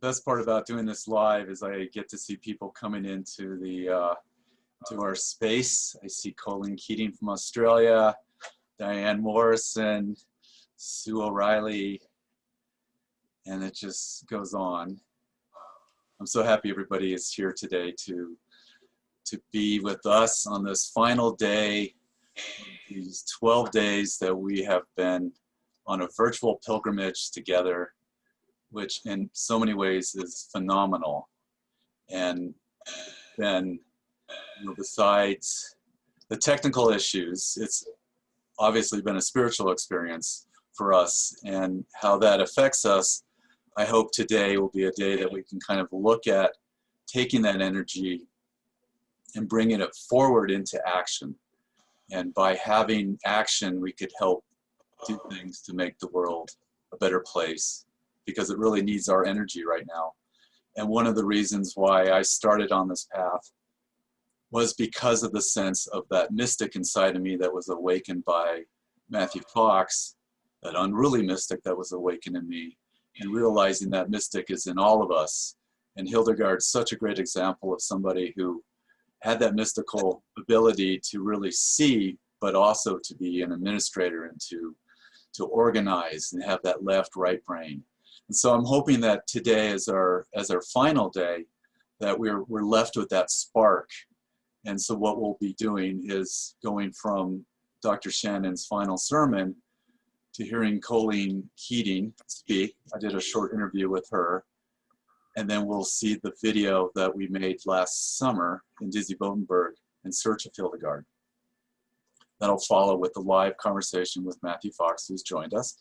best part about doing this live is I get to see people coming into the to our space. I see Colleen Keating from Australia, Diane Morrison, Sue O'Reilly, and it just goes on. I'm so happy everybody is here today to be with us on this final day, these 12 days that we have been on a virtual pilgrimage together, which in so many ways is phenomenal. And then, you know, besides the technical issues, it's obviously been a spiritual experience for us, and how that affects us. I hope today will be a day that we can kind of look at taking that energy and bringing it forward into action. And by having action, we could help do things to make the world a better place, because it really needs our energy right now. And one of the reasons why I started on this path was because of the sense of that mystic inside of me that was awakened by Matthew Fox, that unruly mystic that was awakened in me, and realizing that mystic is in all of us. And Hildegard's such a great example of somebody who had that mystical ability to really see, but also to be an administrator and to organize and have that left-right brain. And so I'm hoping that today as our final day, that we're left with that spark. And so what we'll be doing is going from Dr. Shannon's final sermon to hearing Colleen Keating speak. I did a short interview with her. And then we'll see the video that we made last summer in Dizzy Botenberg in search of Hildegard. That'll follow with the live conversation with Matthew Fox, who's joined us.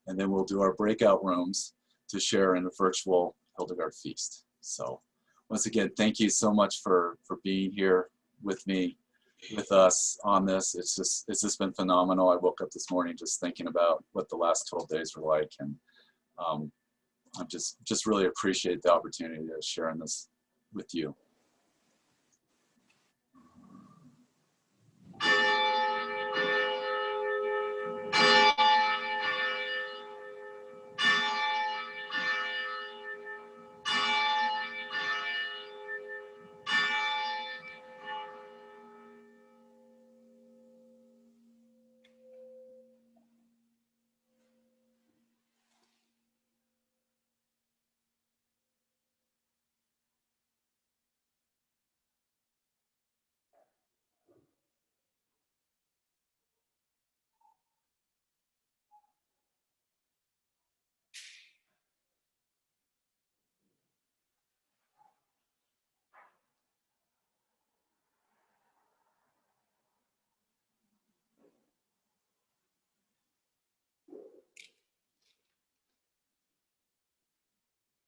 And then we'll do our breakout rooms to share in a virtual Hildegard feast. So once again, thank you so much for being here with me, with us on this. It's just been phenomenal. I woke up this morning just thinking about what the last 12 days were like, and I just really appreciate the opportunity to share in this with you.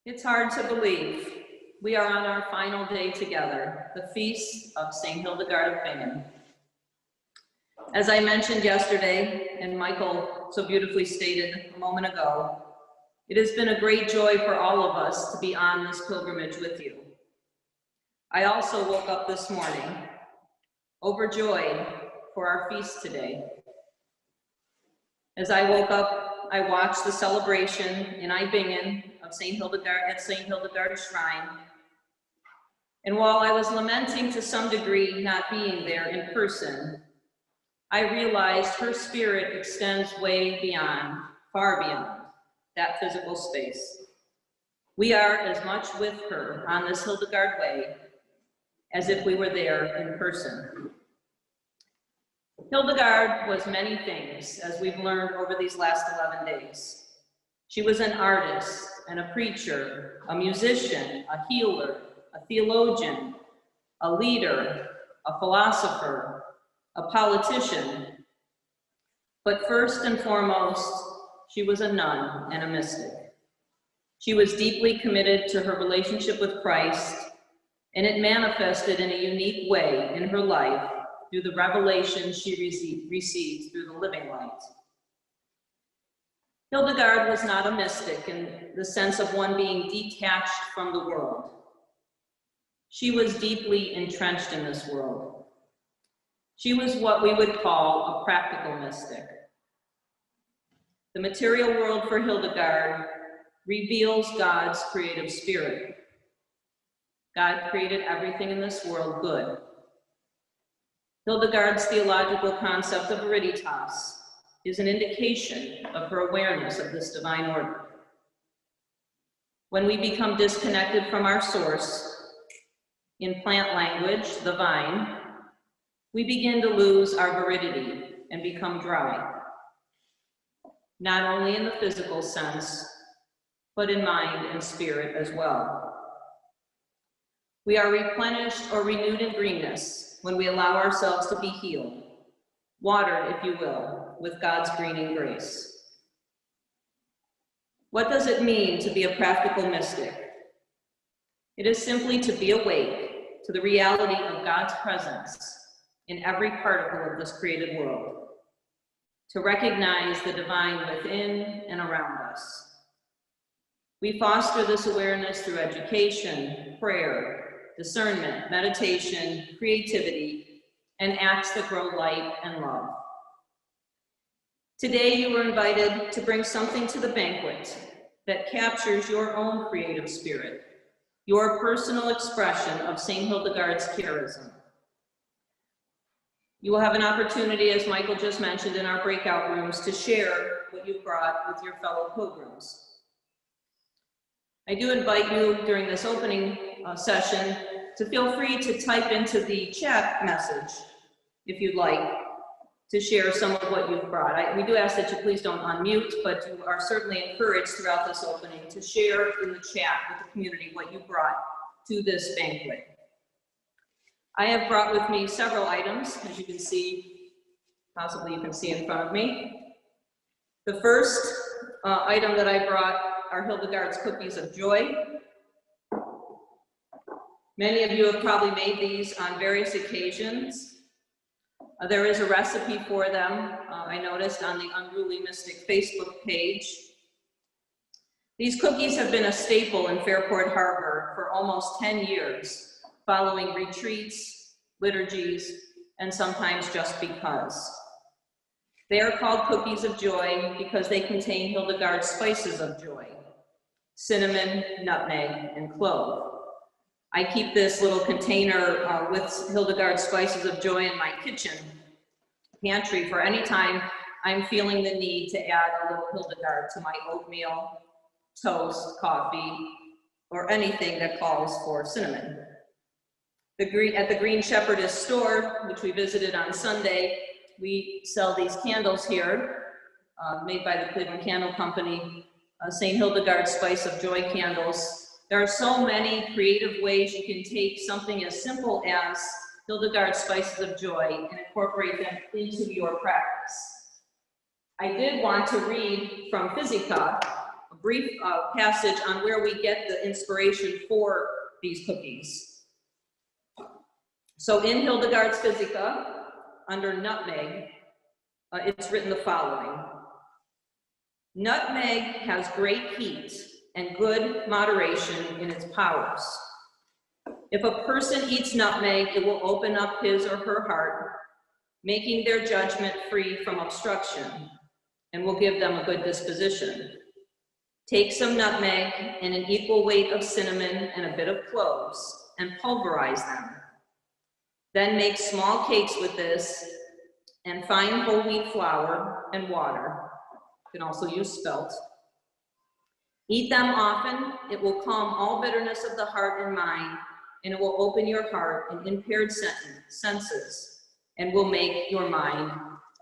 It's hard to believe. We are on our final day together, the feast of St. Hildegard of Bingen. As I mentioned yesterday, and Michael so beautifully stated a moment ago, it has been a great joy for all of us to be on this pilgrimage with you. I also woke up this morning overjoyed for our feast today. As I woke up, I watched the celebration in Bingen of St. Hildegard at St. Hildegard's Shrine. And while I was lamenting to some degree not being there in person, I realized her spirit extends way beyond, far beyond, that physical space. We are as much with her on this Hildegard Way as if we were there in person. Hildegard was many things, as we've learned over these last 11 days. She was an artist and a preacher, a musician, a healer, a theologian, a leader, a philosopher, a politician. But first and foremost, she was a nun and a mystic. She was deeply committed to her relationship with Christ, and it manifested in a unique way in her life through the revelation she received through the living light. Hildegard was not a mystic in the sense of one being detached from the world. She was deeply entrenched in this world. She was what we would call a practical mystic. The material world for Hildegard reveals God's creative spirit. God created everything in this world good. Hildegard's theological concept of veritas is an indication of her awareness of this divine order. When we become disconnected from our source, in plant language, the vine, we begin to lose our veridity and become dry, not only in the physical sense, but in mind and spirit as well. We are replenished or renewed in greenness when we allow ourselves to be healed, watered, if you will, with God's greening grace. What does it mean to be a practical mystic? It is simply to be awake to the reality of God's presence in every particle of this created world, to recognize the divine within and around us. We foster this awareness through education, prayer, discernment, meditation, creativity, and acts that grow light and love. Today, you are invited to bring something to the banquet that captures your own creative spirit, your personal expression of St. Hildegard's charism. You will have an opportunity, as Michael just mentioned, in our breakout rooms to share what you brought with your fellow pilgrims. I do invite you during this opening session to feel free to type into the chat message, if you'd like, to share some of what you've brought. We do ask that you please don't unmute, but you are certainly encouraged throughout this opening to share in the chat with the community what you brought to this banquet. I have brought with me several items, as you can see, possibly you can see in front of me. The first item that I brought are Hildegard's cookies of joy. Many of you have probably made these on various occasions. There is a recipe for them, I noticed on the Unruly Mystic Facebook page. These cookies have been a staple in Fairport Harbor for almost 10 years, following retreats, liturgies, and sometimes just because. They are called cookies of joy because they contain Hildegard's spices of joy: cinnamon, nutmeg, and clove. I keep this little container with Hildegard's spices of joy in my kitchen pantry for any time I'm feeling the need to add a little Hildegard to my oatmeal, toast, coffee, or anything that calls for cinnamon. At the Green Shepherdess store, which we visited on Sunday, we sell these candles here, made by the Cleveland Candle Company, St. Hildegard's Spice of Joy candles. There are so many creative ways you can take something as simple as Hildegard's Spices of Joy and incorporate them into your practice. I did want to read from Physica, a brief passage on where we get the inspiration for these cookies. So in Hildegard's Physica, under nutmeg, it's written the following: nutmeg has great heat and good moderation in its powers. If a person eats nutmeg, it will open up his or her heart, making their judgment free from obstruction, and will give them a good disposition. Take some nutmeg and an equal weight of cinnamon and a bit of cloves, and pulverize them. Then make small cakes with this, and fine whole wheat flour and water. You can also use spelt. Eat them often. It will calm all bitterness of the heart and mind, and it will open your heart and impaired senses, and will make your mind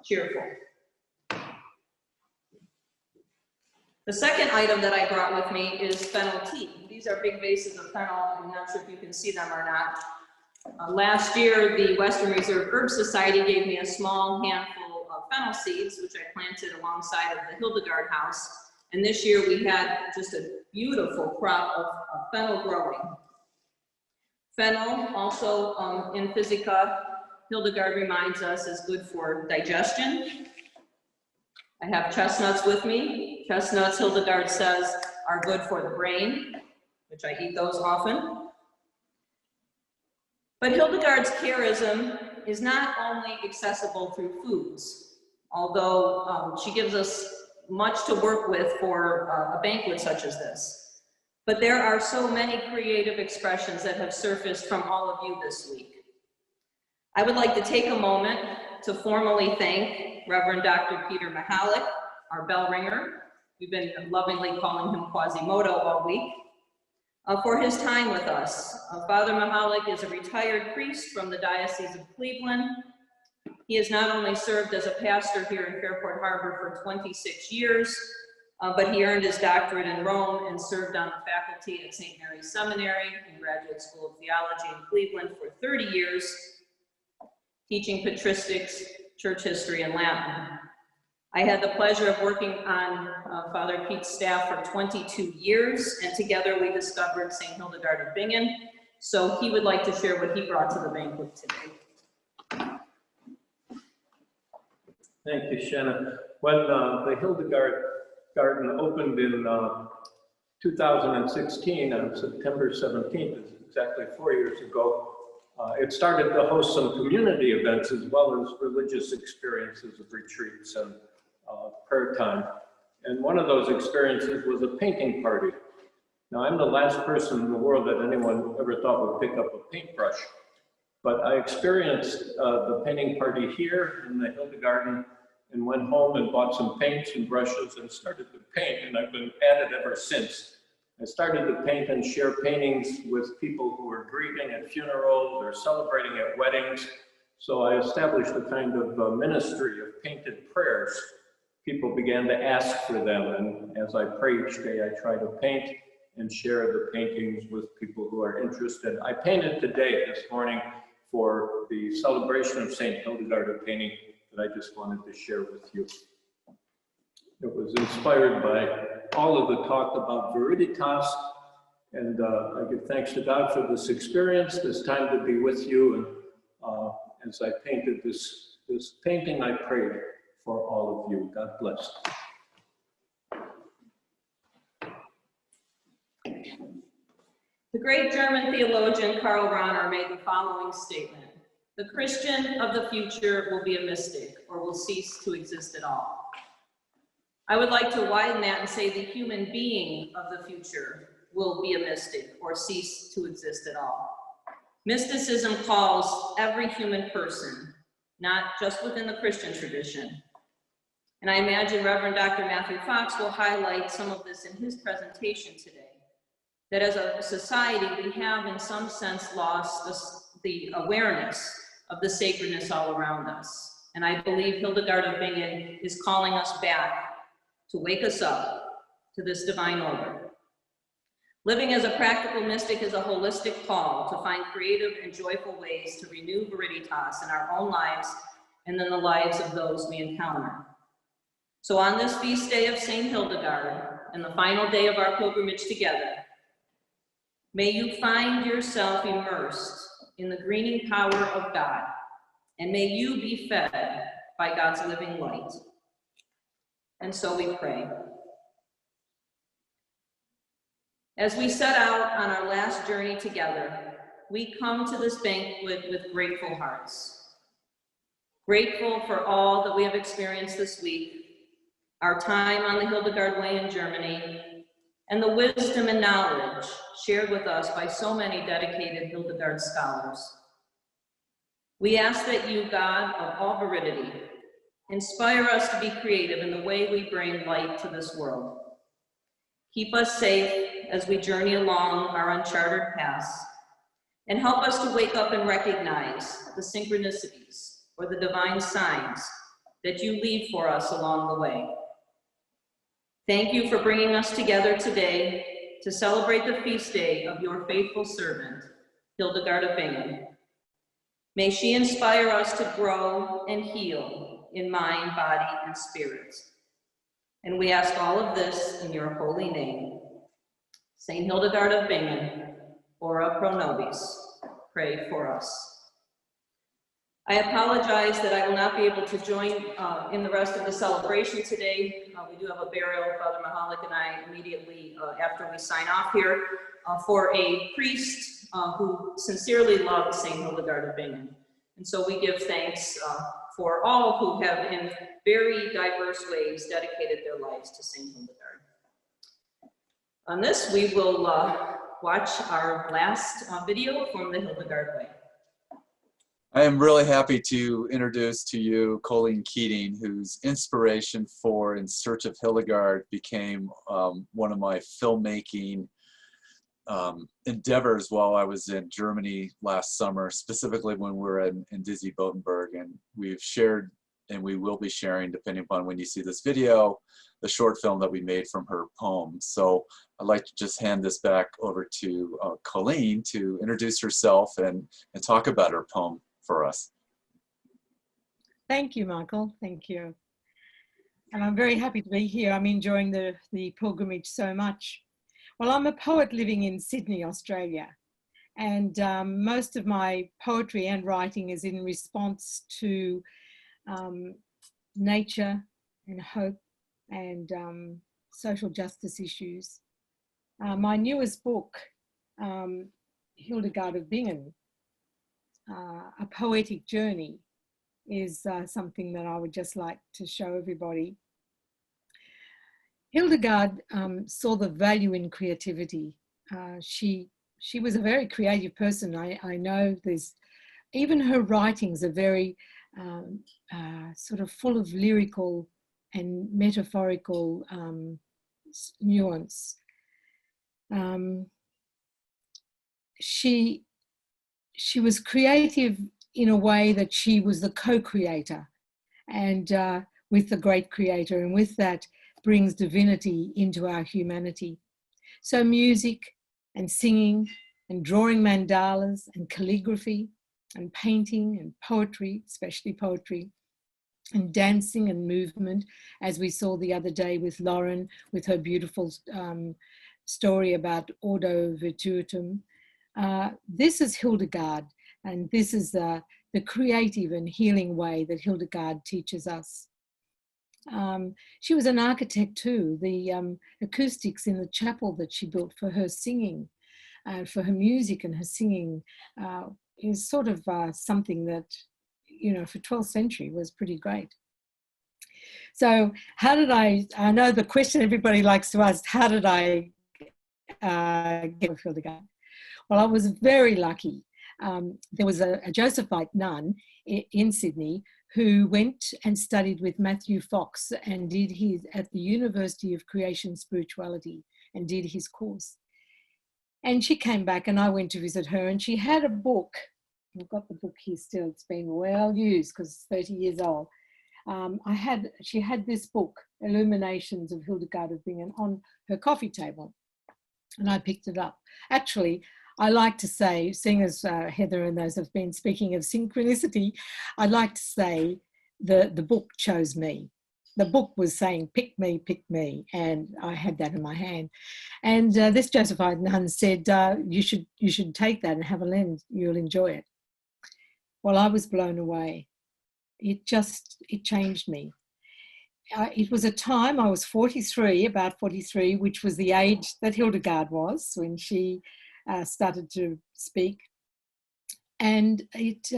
cheerful. The second item that I brought with me is fennel tea. These are big vases of fennel. I'm not sure if you can see them or not. Last year, the Western Reserve Herb Society gave me a small handful of fennel seeds, which I planted alongside of the Hildegard Haus. And this year we had just a beautiful crop of fennel growing. Fennel, also in Physica, Hildegard reminds us, is good for digestion. I have chestnuts with me. Chestnuts, Hildegard says, are good for the brain, which I eat those often. But Hildegard's charism is not only accessible through foods, although she gives us much to work with for a banquet such as this. But there are so many creative expressions that have surfaced from all of you this week. I would like to take a moment to formally thank Reverend Dr. Peter Mihalik, our bell ringer. We've been lovingly calling him Quasimodo all week, for his time with us. Father Mihalik is a retired priest from the Diocese of Cleveland. He has not only served as a pastor here in Fairport Harbor for 26 years, but he earned his doctorate in Rome and served on the faculty at St. Mary's Seminary and Graduate School of Theology in Cleveland for 30 years, teaching patristics, church history, and Latin. I had the pleasure of working on Father Pete's staff for 22 years, and together we discovered St. Hildegard of Bingen. So he would like to share what he brought to the banquet today. Thank you, Shannon. When the Hildegard Garden opened in 2016 on September 17th, exactly 4 years ago, it started to host some community events as well as religious experiences of retreats and prayer time. And one of those experiences was a painting party. Now, I'm the last person in the world that anyone ever thought would pick up a paintbrush, but I experienced the painting party here in the Hildegarden and went home and bought some paints and brushes and started to paint, and I've been at it ever since. I started to paint and share paintings with people who were grieving at funerals or celebrating at weddings. So I established a kind of ministry of painted prayers. People began to ask for them, and as I pray each day, I try to paint and share the paintings with people who are interested. I painted today, this morning, for the celebration of St. Hildegard of Bingen that I just wanted to share with you. It was inspired by all of the talk about viriditas, and I give thanks to God for this experience, this time to be with you, and as I painted this painting, I prayed for all of you. God bless. The great German theologian Karl Rahner made the following statement: "The Christian of the future will be a mystic, or will cease to exist at all." I would like to widen that and say the human being of the future will be a mystic, or cease to exist at all. Mysticism calls every human person, not just within the Christian tradition. And I imagine Reverend Dr. Matthew Fox will highlight some of this in his presentation today. That as a society, we have in some sense lost the awareness of the sacredness all around us. And I believe Hildegard of Bingen is calling us back to wake us up to this divine order. Living as a practical mystic is a holistic call to find creative and joyful ways to renew viriditas in our own lives and in the lives of those we encounter. So on this feast day of St. Hildegard and the final day of our pilgrimage together, may you find yourself immersed in the greening power of God, and may you be fed by God's living light. And so we pray. As we set out on our last journey together, we come to this banquet with grateful hearts. Grateful for all that we have experienced this week, our time on the Hildegard Way in Germany, and the wisdom and knowledge shared with us by so many dedicated Hildegard scholars. We ask that you, God of all veridity, inspire us to be creative in the way we bring light to this world. Keep us safe as we journey along our uncharted paths, and help us to wake up and recognize the synchronicities or the divine signs that you leave for us along the way. Thank you for bringing us together today to celebrate the feast day of your faithful servant, Hildegard of Bingen. May she inspire us to grow and heal in mind, body, and spirit. And we ask all of this in your holy name. Saint Hildegard of Bingen, ora pro nobis, pray for us. I apologize that I will not be able to join in the rest of the celebration today. We do have a burial, Father Mihalik and I, immediately after we sign off here, for a priest who sincerely loved Saint Hildegard of Bingen. And so we give thanks for all who have in very diverse ways dedicated their lives to Saint Hildegard. On this, we will watch our last video from the Hildegard Way. I am really happy to introduce to you Colleen Keating, whose inspiration for In Search of Hildegard became one of my filmmaking endeavors while I was in Germany last summer, specifically when we were in Dizzy Botenberg. And we've shared, and we will be sharing, depending upon when you see this video, the short film that we made from her poem. So I'd like to just hand this back over to Colleen to introduce herself and talk about her poem for us. Thank you, Michael. Thank you. And I'm very happy to be here. I'm enjoying the pilgrimage so much. Well, I'm a poet living in Sydney, Australia. And most of my poetry and writing is in response to nature and hope and social justice issues. My newest book, Hildegard of Bingen, A Poetic Journey, is something that I would just like to show everybody. Hildegard saw the value in creativity. She was a very creative person. I know there's, even her writings are very sort of full of lyrical and metaphorical nuance. She was creative in a way that she was the co-creator and with the great creator, and with that brings divinity into our humanity. So music and singing and drawing mandalas and calligraphy and painting and poetry, especially poetry, and dancing and movement, as we saw the other day with Lauren, with her beautiful story about Ordo Virtutum. This is Hildegard, and this is the creative and healing way that Hildegard teaches us. She was an architect too. The acoustics in the chapel that she built for her singing, for her music and her singing, is sort of something that, you know, for 12th century was pretty great. So how did I know the question everybody likes to ask, how did I get with Hildegard? Well, I was very lucky. There was a Josephite nun in Sydney who went and studied with Matthew Fox and did his, at the University of Creation Spirituality, and did his course. And she came back and I went to visit her, and she had a book. I've got the book here still, it's been well used because it's 30 years old. She had this book, Illuminations of Hildegard of Bingen, on her coffee table, and I picked it up. Actually, I like to say, seeing as Heather and those have been speaking of synchronicity, I'd like to say the book chose me. The book was saying, pick me, and I had that in my hand. And this Josephite nun said, you should take that and have a lens, you'll enjoy it. Well, I was blown away. It changed me. It was a time, I was 43, about 43, which was the age that Hildegard was when she started to speak. And it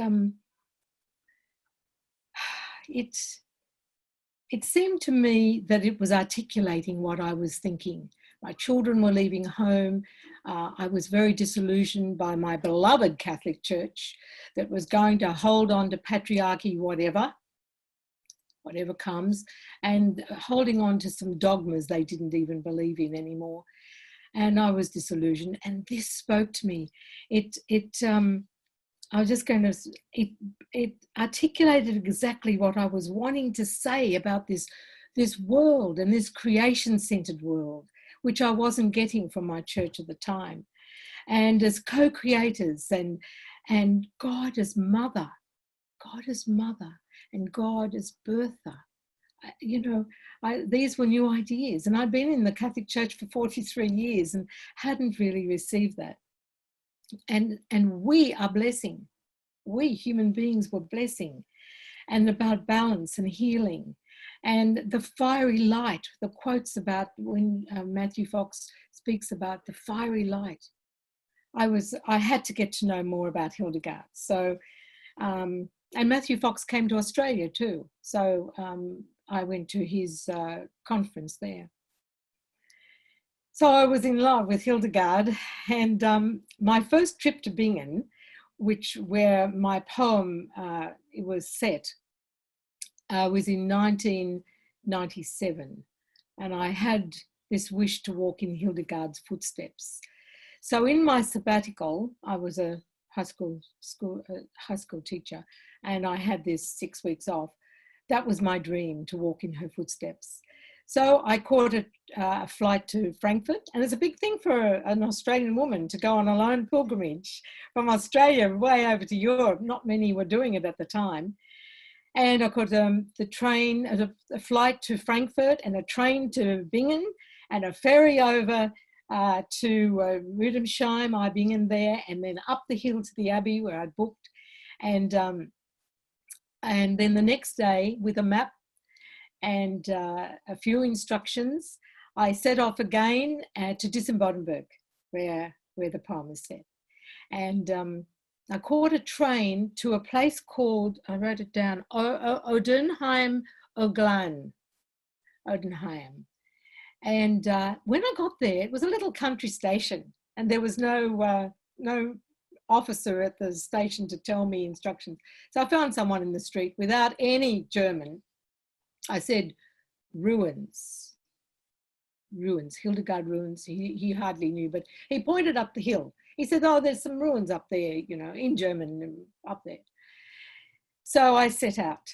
seemed to me that it was articulating what I was thinking. My children were leaving home. I was very disillusioned by my beloved Catholic Church that was going to hold on to patriarchy, whatever comes, and holding on to some dogmas they didn't even believe in anymore. And I was disillusioned, and this spoke to me. It articulated exactly what I was wanting to say about this world and this creation-centered world, which I wasn't getting from my church at the time. And as co-creators and God as mother, and God as birther. You know, these were new ideas, and I'd been in the Catholic Church for 43 years and hadn't really received that. And we are blessing. We human beings were blessing, and about balance and healing. And the fiery light, the quotes about when Matthew Fox speaks about the fiery light. I had to get to know more about Hildegard. So and Matthew Fox came to Australia too. So I went to his conference there. So I was in love with Hildegard, and my first trip to Bingen, where my poem it was set, was in 1997, and I had this wish to walk in Hildegard's footsteps. So in my sabbatical, I was a high school teacher, and I had this 6 weeks off. That was my dream, to walk in her footsteps. So I caught a flight to Frankfurt, and it's a big thing for an Australian woman to go on a lone pilgrimage from Australia way over to Europe. Not many were doing it at the time. And I caught the train, a flight to Frankfurt, and a train to Bingen, and a ferry over to Rudensheim, Bingen there, and then up the hill to the Abbey where I'd booked. And then the next day, with a map and a few instructions, I set off again to Dissenbodenberg, where the poem is set. And I caught a train to a place called, I wrote it down, Odenheim Oglan. Odenheim. And when I got there, it was a little country station, and there was no officer at the station to tell me instructions. So I found someone in the street without any German. I said, ruins, Hildegard ruins. He hardly knew, but he pointed up the hill. He said, oh, there's some ruins up there, you know, in German, up there. So I set out,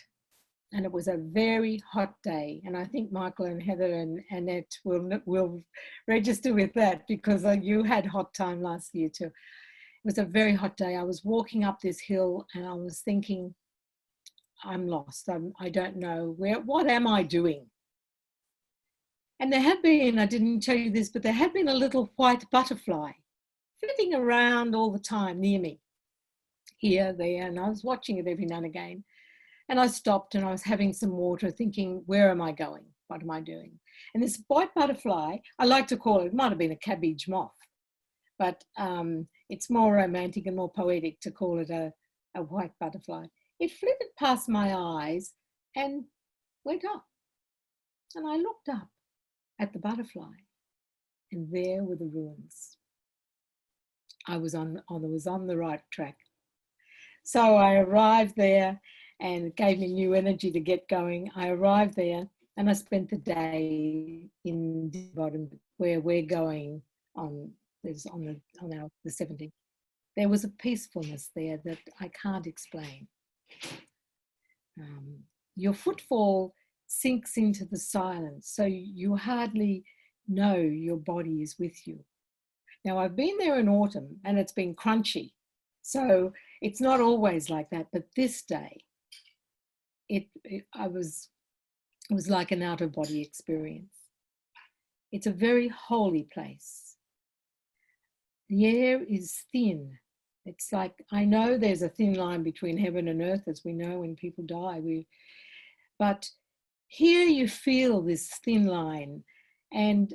and it was a very hot day. And I think Michael and Heather and Annette will register with that, because you had hot time last year too. It was a very hot day. I was walking up this hill, and I was thinking, I'm lost. I don't know what am I doing? And there had been, I didn't tell you this, but there had been a little white butterfly flitting around all the time near me, here, there, and I was watching it every now and again. And I stopped, and I was having some water, thinking, where am I going? What am I doing? And this white butterfly, I like to call it might have been a cabbage moth, but it's more romantic and more poetic to call it a white butterfly. It flitted past my eyes and went up. And I looked up at the butterfly, and there were the ruins. I was on the right track. So I arrived there, and it gave me new energy to get going. I arrived there, and I spent the day in the bottom where we're going on the 17th. There was a peacefulness there that I can't explain. Your footfall sinks into the silence, so you hardly know your body is with you. Now, I've been there in autumn, and it's been crunchy, so it's not always like that. But this day, it was like an out-of-body experience. It's a very holy place. The air is thin. It's like, I know there's a thin line between heaven and earth, as we know when people die. But here you feel this thin line, and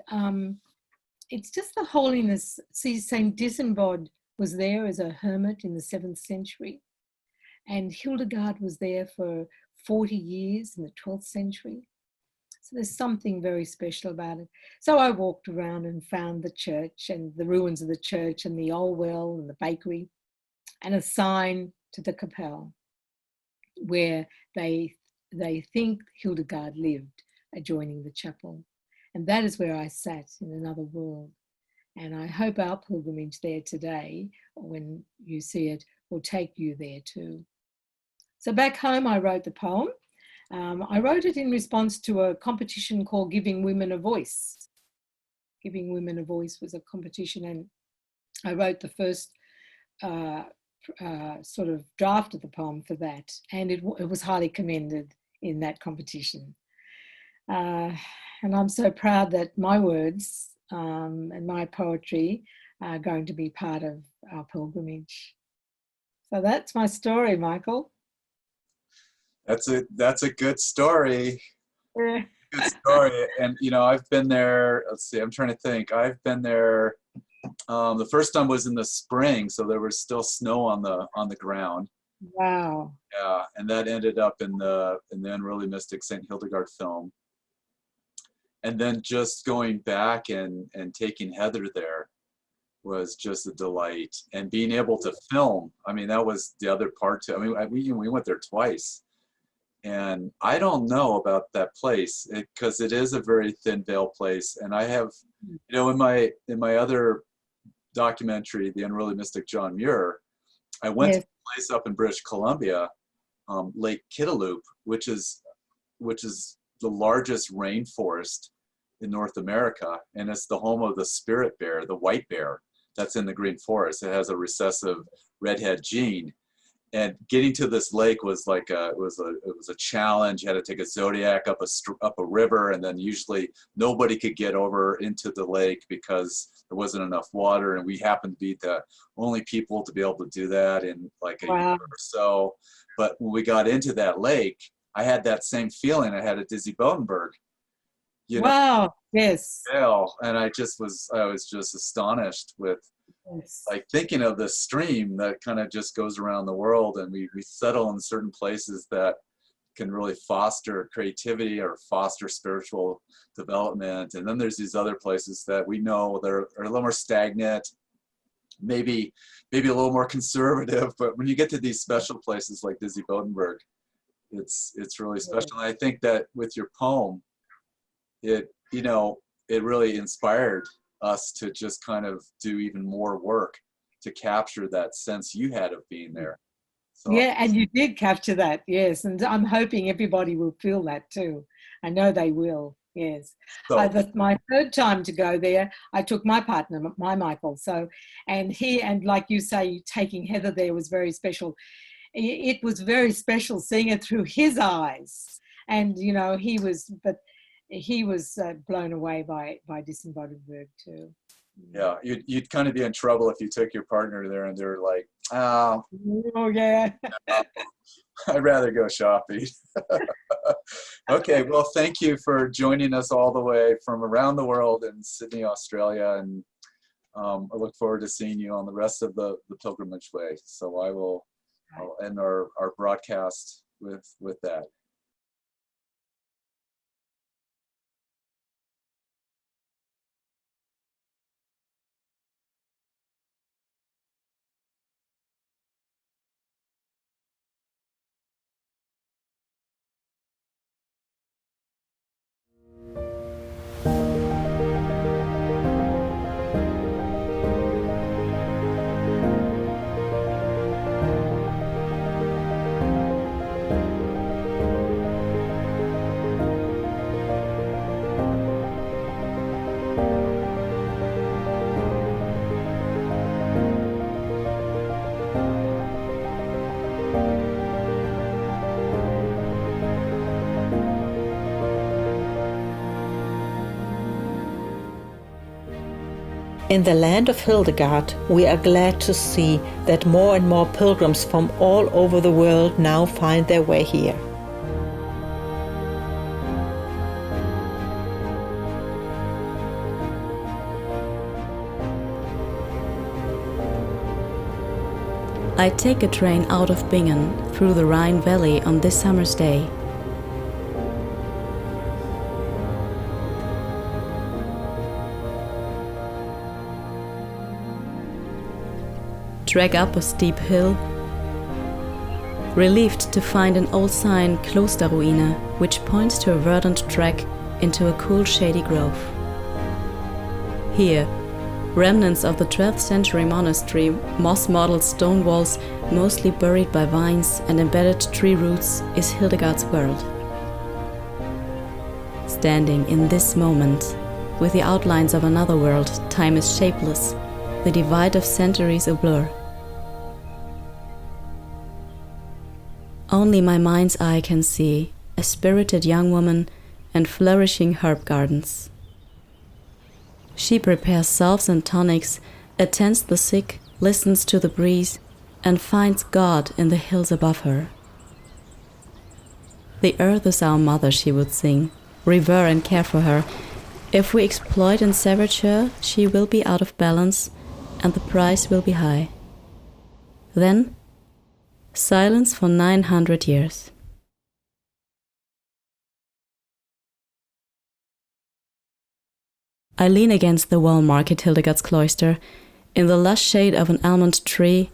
it's just the holiness. See, Saint Dissenbod was there as a hermit in the 7th century, and Hildegard was there for 40 years in the 12th century. So there's something very special about it. So I walked around and found the church and the ruins of the church and the old well and the bakery, and a sign to the Kapelle where they think Hildegard lived, adjoining the chapel. And that is where I sat, in another world. And I hope our pilgrimage there today, or when you see it, will take you there too. So back home, I wrote the poem. I wrote it in response to a competition called Giving Women a Voice. Giving Women a Voice was a competition, and I wrote the first sort of draft of the poem for that, and it was highly commended in that competition. And I'm so proud that my words and my poetry are going to be part of our pilgrimage. So that's my story, Michael. That's a good story. Yeah. Good story. And you know, I've been there. Let's see. I'm trying to think. I've been there. The first time was in the spring, so there was still snow on the ground. Wow. Yeah, and that ended up in the Unruly Mystic St. Hildegard film. And then just going back and taking Heather there was just a delight. And being able to film, I mean, that was the other part too. I mean, we went there twice. And I don't know about that place because it is a very thin veil place. And I have, you know, in my other documentary, The Unruly Mystic John Muir, I went to a place up in British Columbia, Lake Kitaloop, which is the largest rainforest in North America, and it's the home of the spirit bear, the white bear, that's in the green forest. It has a recessive redhead gene, and getting to this lake was like it was a challenge. You had to take a Zodiac up a river, and then usually nobody could get over into the lake because there wasn't enough water, and we happened to be the only people to be able to do that in like a year or so. But when we got into that lake, I had that same feeling I had at Dizzy Bodenberg. You know, Wow. Yes. and I was just astonished with like thinking of this stream that kind of just goes around the world, and we settle in certain places that can really foster creativity or foster spiritual development. And then there's these other places that we know are a little more stagnant, maybe a little more conservative, but when you get to these special places like Dizzy Bodenberg, it's really special. And I think that with your poem, it really inspired us to just kind of do even more work to capture that sense you had of being there. So, yeah, and you did capture that, yes, and I'm hoping everybody will feel that too. I know they will, yes. So, My third time to go there, I took my partner, my Michael, and like you say, taking Heather there was very special. It was very special seeing it through his eyes, and you know, he was blown away by Disembodied too. yeah, you'd kind of be in trouble if you took your partner there and they're like, oh yeah, I'd rather go shopping. Okay, well, thank you for joining us all the way from around the world in Sydney, Australia, and I look forward to seeing you on the rest of the pilgrimage way. So I'll end our broadcast with that. In the land of Hildegard, we are glad to see that more and more pilgrims from all over the world now find their way here. I take a train out of Bingen through the Rhine Valley on this summer's day. Trek up a steep hill, relieved to find an old sign Klosterruine, which points to a verdant track into a cool shady grove. Here, remnants of the 12th century monastery, moss-mottled stone walls mostly buried by vines and embedded tree roots, is Hildegard's world. Standing in this moment, with the outlines of another world, time is shapeless, the divide of centuries a blur. Only my mind's eye can see a spirited young woman and flourishing herb gardens. She prepares salves and tonics, attends the sick, listens to the breeze, and finds God in the hills above her. The earth is our mother, she would sing. Revere and care for her. If we exploit and savage her, she will be out of balance, and the price will be high. Then, Silence for 900 years. I lean against the wall mark at Hildegard's cloister. In the lush shade of an almond tree,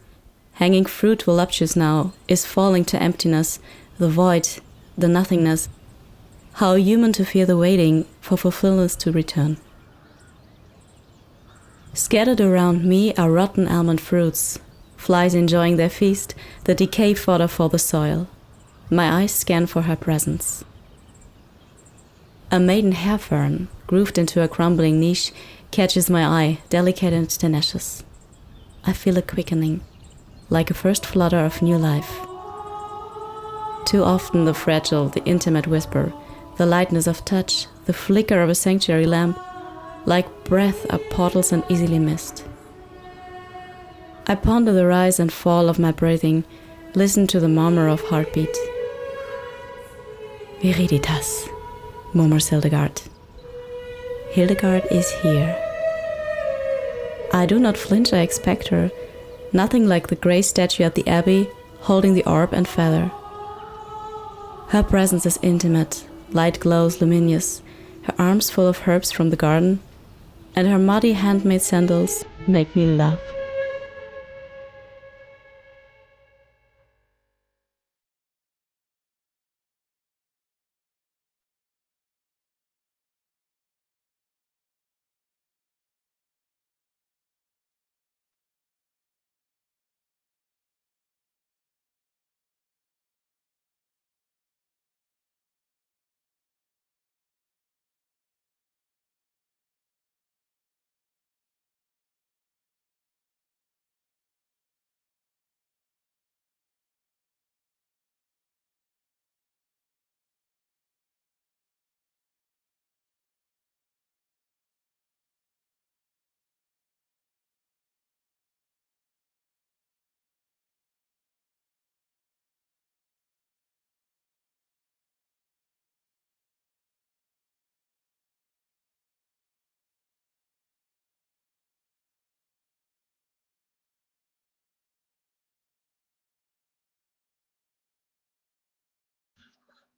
hanging fruit voluptuous now, is falling to emptiness, the void, the nothingness. How human to fear the waiting for fulfillment to return. Scattered around me are rotten almond fruits, flies enjoying their feast, the decay fodder for the soil. My eyes scan for her presence. A maiden hair fern, grooved into a crumbling niche, catches my eye, delicate and tenacious. I feel a quickening, like a first flutter of new life. Too often the fragile, the intimate whisper, the lightness of touch, the flicker of a sanctuary lamp, like breath are portals and easily missed. I ponder the rise and fall of my breathing, listen to the murmur of heartbeat. Viriditas, murmurs Hildegard. Hildegard is here. I do not flinch, I expect her, nothing like the grey statue at the abbey, holding the orb and feather. Her presence is intimate, light glows luminous, her arms full of herbs from the garden, and her muddy handmade sandals make me laugh.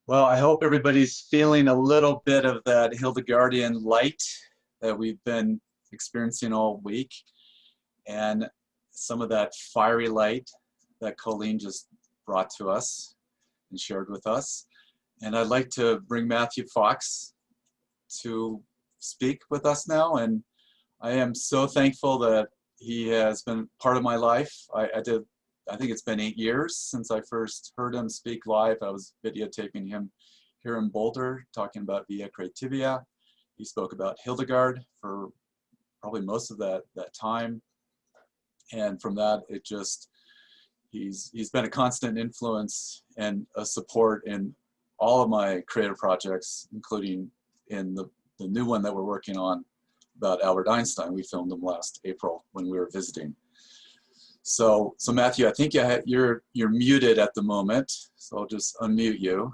Well, I hope everybody's feeling a little bit of that Hildegardian light that we've been experiencing all week, and some of that fiery light that Colleen just brought to us and shared with us. And I'd like to bring Matthew Fox to speak with us now. And I am so thankful that he has been part of my life. I think it's been 8 years since I first heard him speak live. I was videotaping him here in Boulder, talking about Via Creativia. He spoke about Hildegard for probably most of that time. And from that, he's been a constant influence and a support in all of my creative projects, including in the new one that we're working on about Albert Einstein. We filmed him last April when we were visiting. So Matthew, I think you're muted at the moment, so I'll just unmute you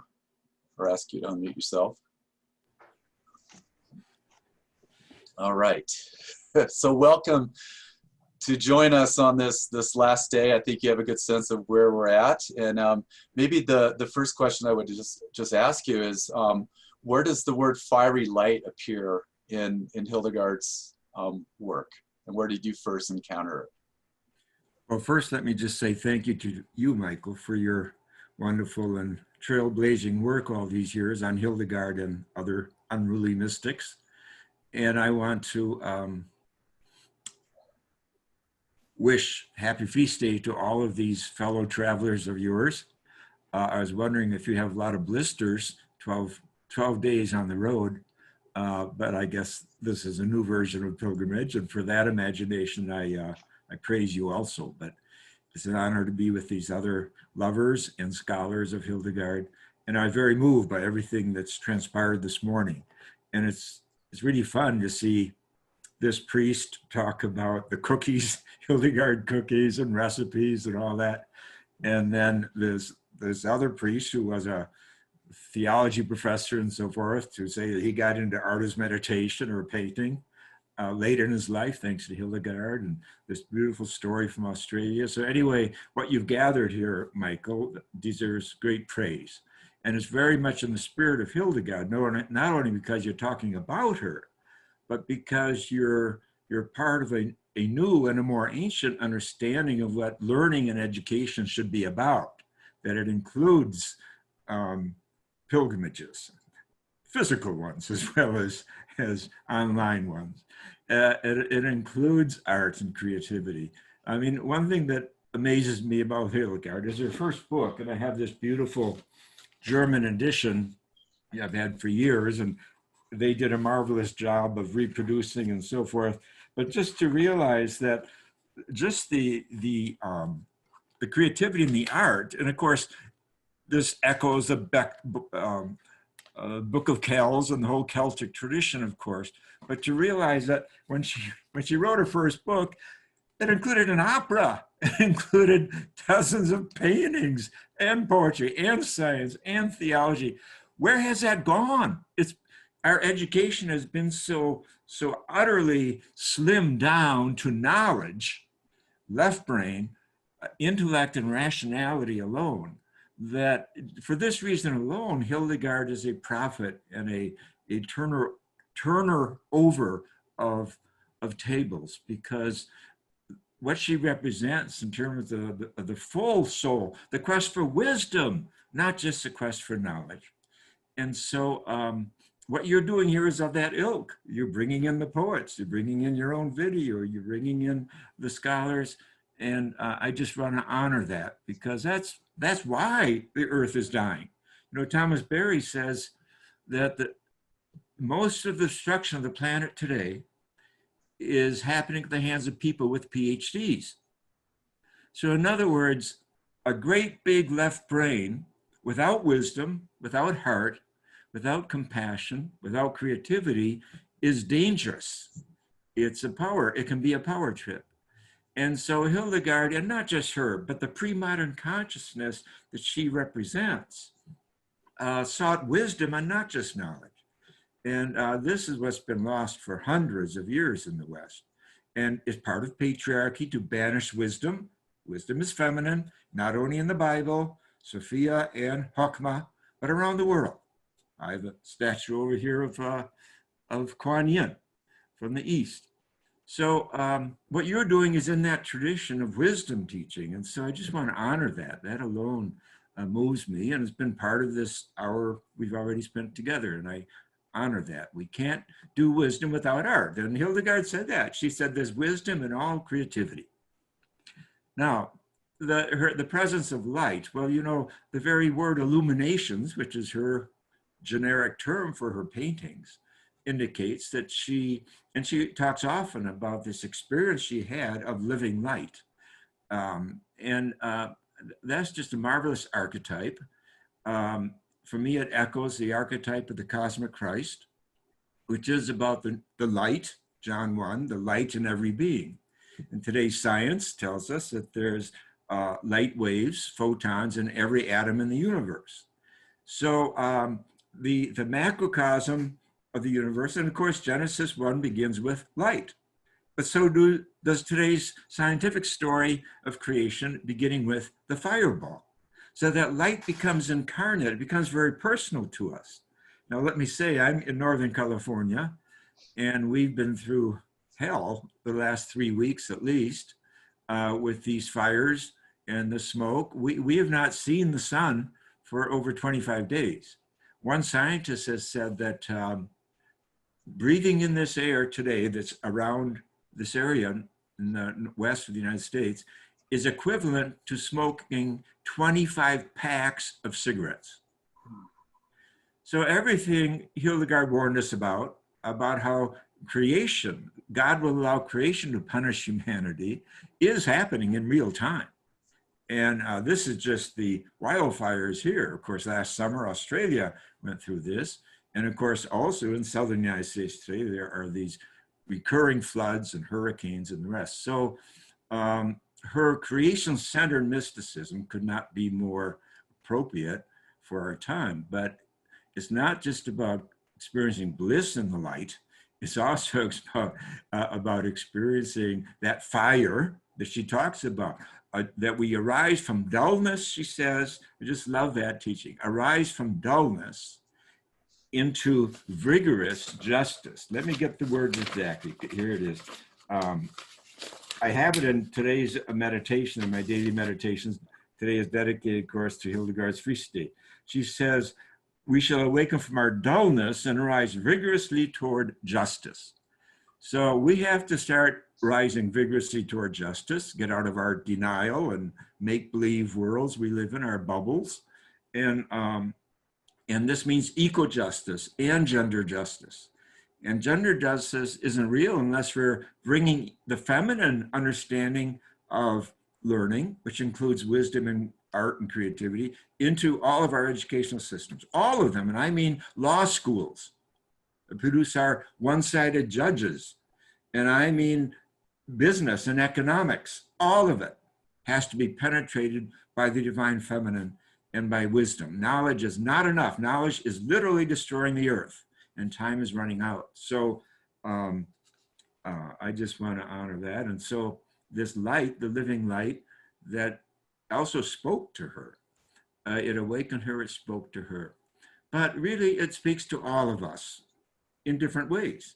or ask you to unmute yourself. All right. So welcome to join us on this last day. I think you have a good sense of where we're at, and maybe the first question I would just ask you is, where does the word fiery light appear in Hildegard's work, and where did you first encounter it? Well, first, let me just say thank you to you, Michael, for your wonderful and trailblazing work all these years on Hildegard and other unruly mystics. And I want to wish happy feast day to all of these fellow travelers of yours. I was wondering if you have a lot of blisters, 12 days on the road, but I guess this is a new version of pilgrimage, and for that imagination, I praise you also. But it's an honor to be with these other lovers and scholars of Hildegard, and I'm very moved by everything that's transpired this morning. And it's really fun to see this priest talk about the cookies, Hildegard cookies and recipes and all that. And then this other priest who was a theology professor and so forth to say that he got into artist meditation or painting. late in his life, thanks to Hildegard and this beautiful story from Australia. So anyway, what you've gathered here, Michael, deserves great praise. And it's very much in the spirit of Hildegard, not only because you're talking about her, but because you're part of a new and a more ancient understanding of what learning and education should be about, that it includes pilgrimages, physical ones as well as online ones. It includes art and creativity. I mean, one thing that amazes me about Hildegard is her first book, and I have this beautiful German edition I've had for years, and they did a marvelous job of reproducing and so forth. But just to realize that just the creativity in the art, and of course, this echoes the Book of Kells and the whole Celtic tradition, of course. But to realize that when she wrote her first book, it included an opera, it included dozens of paintings and poetry and science and theology. Where has that gone? Our education has been so utterly slimmed down to knowledge, left brain, intellect and rationality alone, that for this reason alone, Hildegard is a prophet and a turner over of tables, because what she represents in terms of the full soul, the quest for wisdom, not just the quest for knowledge. And so what you're doing here is of that ilk. You're bringing in the poets, you're bringing in your own video, you're bringing in the scholars. And I just want to honor that, because that's why the earth is dying. You know, Thomas Berry says that most of the destruction of the planet today is happening at the hands of people with PhDs. So in other words, a great big left brain without wisdom, without heart, without compassion, without creativity is dangerous. It's a power, it can be a power trip. And so Hildegard, and not just her, but the pre-modern consciousness that she represents, sought wisdom and not just knowledge. And this is what's been lost for hundreds of years in the West. And it's part of patriarchy to banish wisdom. Wisdom is feminine, not only in the Bible, Sophia and Chokmah, but around the world. I have a statue over here of Kuan Yin from the East. So what you're doing is in that tradition of wisdom teaching. And so I just want to honor that. That alone moves me, and it's been part of this hour we've already spent together. And I honor that. We can't do wisdom without art. And Hildegard said that. She said there's wisdom in all creativity. Now, the presence of light, well, you know, the very word illuminations, which is her generic term for her paintings, indicates that she talks often about this experience she had of living light. That's just a marvelous archetype. For me, it echoes the archetype of the cosmic Christ, which is about the light, John 1, the light in every being. And today's science tells us that there's light waves, photons in every atom in the universe. So the macrocosm of the universe, and of course, Genesis 1 begins with light. But so does today's scientific story of creation, beginning with the fireball. So that light becomes incarnate, it becomes very personal to us. Now, let me say, I'm in Northern California, and we've been through hell the last 3 weeks at least with these fires and the smoke. We have not seen the sun for over 25 days. One scientist has said that breathing in this air today that's around this area in the west of the United States is equivalent to smoking 25 packs of cigarettes. So everything Hildegard warned us about how creation, God will allow creation to punish humanity, is happening in real time. And this is just the wildfires here. Of course, last summer, Australia went through this. And of course, also in southern United States today, there are these recurring floods and hurricanes and the rest. So her creation-centered mysticism could not be more appropriate for our time. But it's not just about experiencing bliss in the light. it's also about experiencing that fire that she talks about, that we arise from dullness, she says. I just love that teaching. Arise from dullness into vigorous justice. Let me get the words exactly. Here it is. I have it in today's meditation, in my daily meditations. Today is dedicated, of course, to Hildegard's feast day. She says, we shall awaken from our dullness and rise vigorously toward justice. So we have to start rising vigorously toward justice, get out of our denial and make-believe worlds we live in, our bubbles. And this means eco-justice and gender justice. And gender justice isn't real unless we're bringing the feminine understanding of learning, which includes wisdom and art and creativity, into all of our educational systems, all of them. And I mean law schools that produce our one-sided judges. And I mean business and economics. All of it has to be penetrated by the divine feminine and by wisdom. Knowledge is not enough. Knowledge is literally destroying the earth, and time is running out. So I just want to honor that. And so this light, the living light that also spoke to her, it awakened her, it spoke to her. But really, it speaks to all of us in different ways.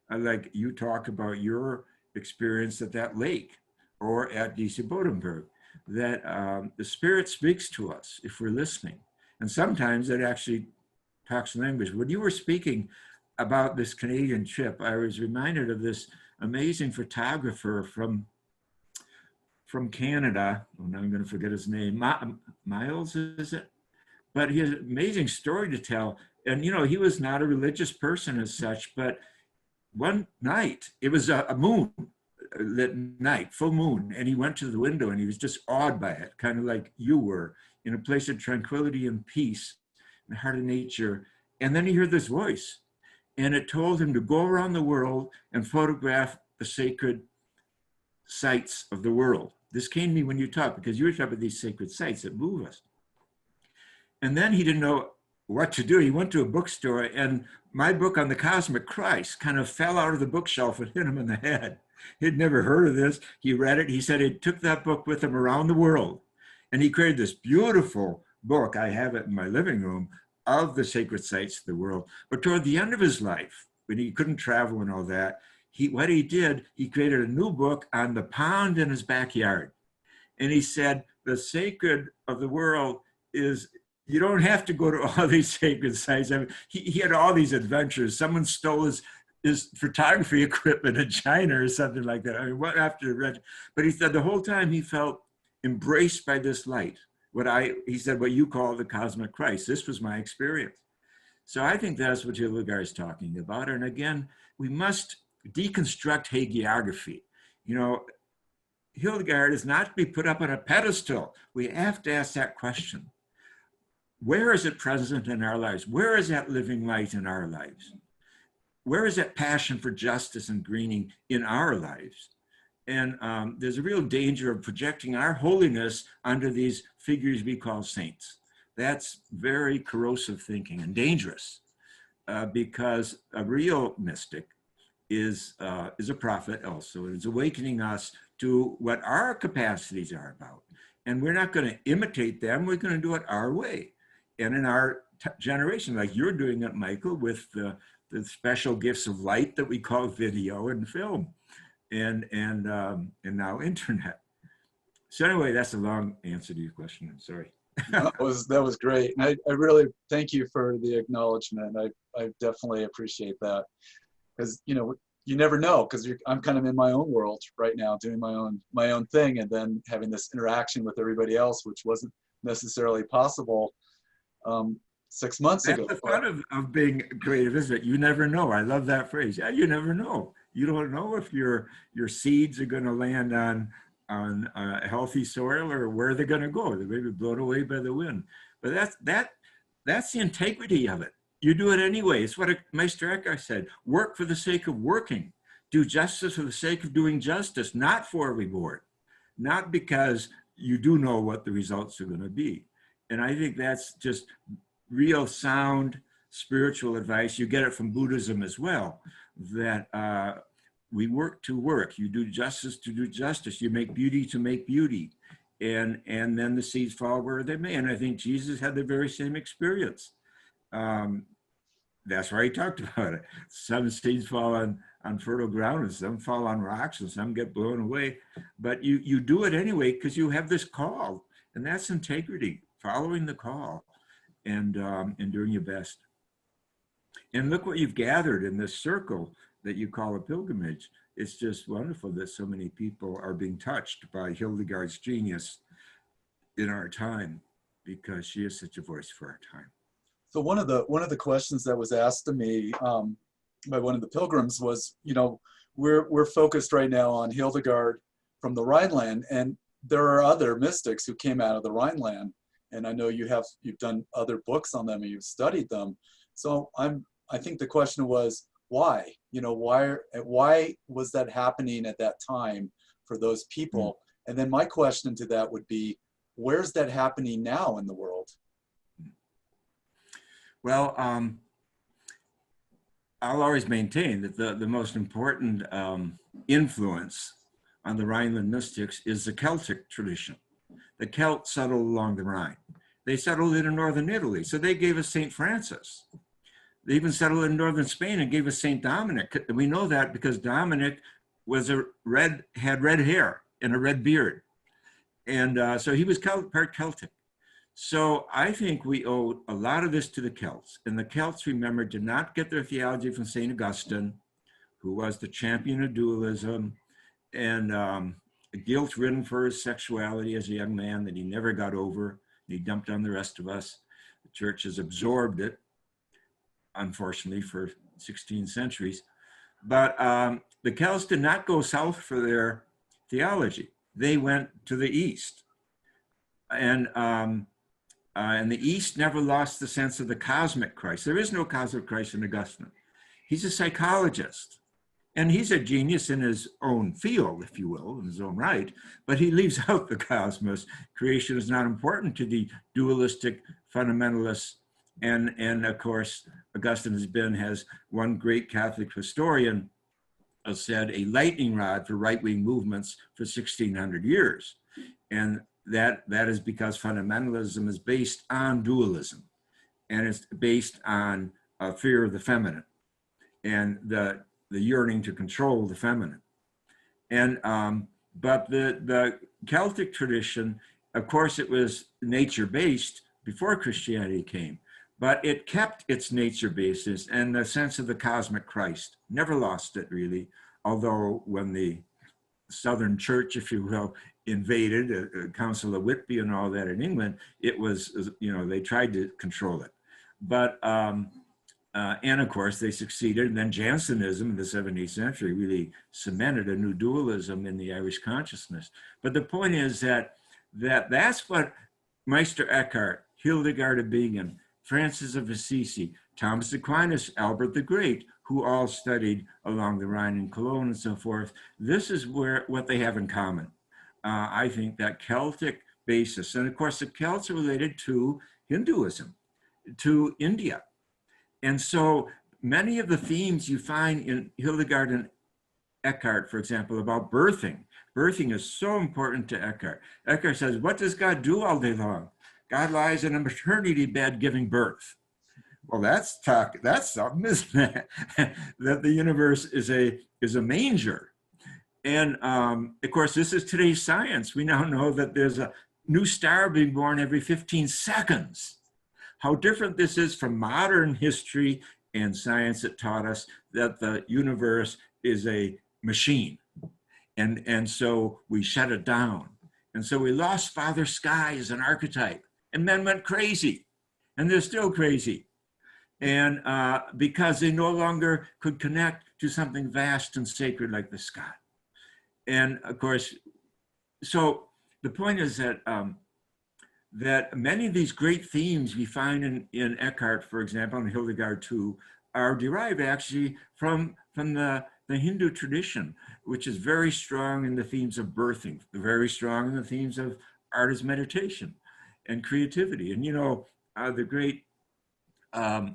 Like you talk about your experience at that lake or at DC Bodenberg, that the Spirit speaks to us if we're listening. And sometimes it actually talks language. When you were speaking about this Canadian trip, I was reminded of this amazing photographer from Canada. Oh, now I'm going to forget his name. Miles, is it? But he has an amazing story to tell. And, you know, he was not a religious person as such, but one night, it was a moon lit night, full moon, and he went to the window and he was just awed by it, kind of like you were, in a place of tranquility and peace, in the heart of nature. And then he heard this voice, and it told him to go around the world and photograph the sacred sites of the world. This came to me when you talked, because you were talking about these sacred sites that move us. And then he didn't know what to do. He went to a bookstore, and my book on the cosmic Christ kind of fell out of the bookshelf and hit him in the head. He'd never heard of this. He read it. He said he took that book with him around the world, and he created this beautiful book. I have it in my living room, of the sacred sites of the world. But toward the end of his life, when he couldn't travel and all that, what he did, he created a new book on the pond in his backyard. And he said, the sacred of the world is, you don't have to go to all these sacred sites. I mean, he had all these adventures. Someone stole his photography equipment in China or something like that. I mean, what after, but he said the whole time he felt embraced by this light. He said, what you call the cosmic Christ. This was my experience. So I think that's what Hildegard is talking about. And again, we must deconstruct hagiography. You know, Hildegard is not to be put up on a pedestal. We have to ask that question. Where is it present in our lives? Where is that living light in our lives? Where is that passion for justice and greening in our lives? And there's a real danger of projecting our holiness onto these figures we call saints. That's very corrosive thinking and dangerous, because a real mystic is a prophet also. It's awakening us to what our capacities are about. And we're not going to imitate them. We're going to do it our way. And in our generation, like you're doing it, Michael, with the special gifts of light that we call video and film, and now internet. So anyway, that's a long answer to your question. I'm sorry. That was great. And I really thank you for the acknowledgement. I definitely appreciate that, because you know, you never know, because I'm kind of in my own world right now, doing my own thing, and then having this interaction with everybody else, which wasn't necessarily possible 6 months ago. That's the fun of being creative, isn't it? You never know. I love that phrase. Yeah, you never know. You don't know if your seeds are going to land on healthy soil or where they're going to go. They may be blown away by the wind. But that's the integrity of it. You do it anyway. It's what Meister Eckhart said. Work for the sake of working. Do justice for the sake of doing justice, not for reward. Not because you do know what the results are going to be. And I think that's just real sound spiritual advice. You get it from Buddhism as well, that we work to work. You do justice to do justice. You make beauty to make beauty. And then the seeds fall where they may. And I think Jesus had the very same experience. That's why he talked about it. Some seeds fall on fertile ground, and some fall on rocks, and some get blown away. But you do it anyway because you have this call, and that's integrity, following the call, and doing your best. And look what you've gathered in this circle that you call a pilgrimage. It's just wonderful that so many people are being touched by Hildegard's genius in our time, because she is such a voice for our time. So one of the questions that was asked to me by one of the pilgrims was, you know, we're focused right now on Hildegard from the Rhineland, and there are other mystics who came out of the Rhineland, and I know you've done other books on them and you've studied them. So I think the question was, why? You know, why was that happening at that time for those people? And then my question to that would be, where's that happening now in the world? Well, I'll always maintain that the most important influence on the Rhineland mystics is the Celtic tradition. The Celts settled along the Rhine. They settled in northern Italy, so they gave us St. Francis. They even settled in northern Spain and gave us St. Dominic. We know that because Dominic had red hair and a red beard. And so he was part Celtic. So I think we owe a lot of this to the Celts. And the Celts, remember, did not get their theology from St. Augustine, who was the champion of dualism and guilt-ridden for his sexuality as a young man that he never got over. He dumped on the rest of us. The church has absorbed it, unfortunately, for 16 centuries. But the Celts did not go south for their theology. They went to the east. And the East never lost the sense of the cosmic Christ. There is no cosmic Christ in Augustine. He's a psychologist. And he's a genius in his own field, if you will, in his own right, but he leaves out the cosmos. Creation is not important to the dualistic fundamentalists. And of course, Augustine has one great Catholic historian said, a lightning rod for right-wing movements for 1600 years. And that is because fundamentalism is based on dualism, and it's based on fear of the feminine and the yearning to control the feminine. And but the Celtic tradition, of course, it was nature-based before Christianity came, but it kept its nature basis and the sense of the cosmic Christ, never lost it really, although when the Southern Church, if you will, invaded Council of Whitby and all that in England, it was, you know, they tried to control it. But, and of course they succeeded, and then Jansenism in the 17th century really cemented a new dualism in the Irish consciousness. But the point is that's what Meister Eckhart, Hildegard of Bingen, Francis of Assisi, Thomas Aquinas, Albert the Great, who all studied along the Rhine and Cologne and so forth. This is what they have in common. I think that Celtic basis, and of course the Celts are related to Hinduism, to India. And so many of the themes you find in Hildegard and Eckhart, for example, about birthing. Birthing is so important to Eckhart. Eckhart says, what does God do all day long? God lies in a maternity bed giving birth. Well, that's something, isn't it? That the universe is a manger. And of course, this is today's science. We now know that there's a new star being born every 15 seconds. How different this is from modern history and science that taught us that the universe is a machine. And so we shut it down. And so we lost Father Sky as an archetype, and men went crazy, and they're still crazy. And because they no longer could connect to something vast and sacred like the sky. And of course, so the point is that that many of these great themes we find in Eckhart, for example, and Hildegard too, are derived actually from the Hindu tradition, which is very strong in the themes of birthing, very strong in the themes of art as meditation and creativity. And you know, the great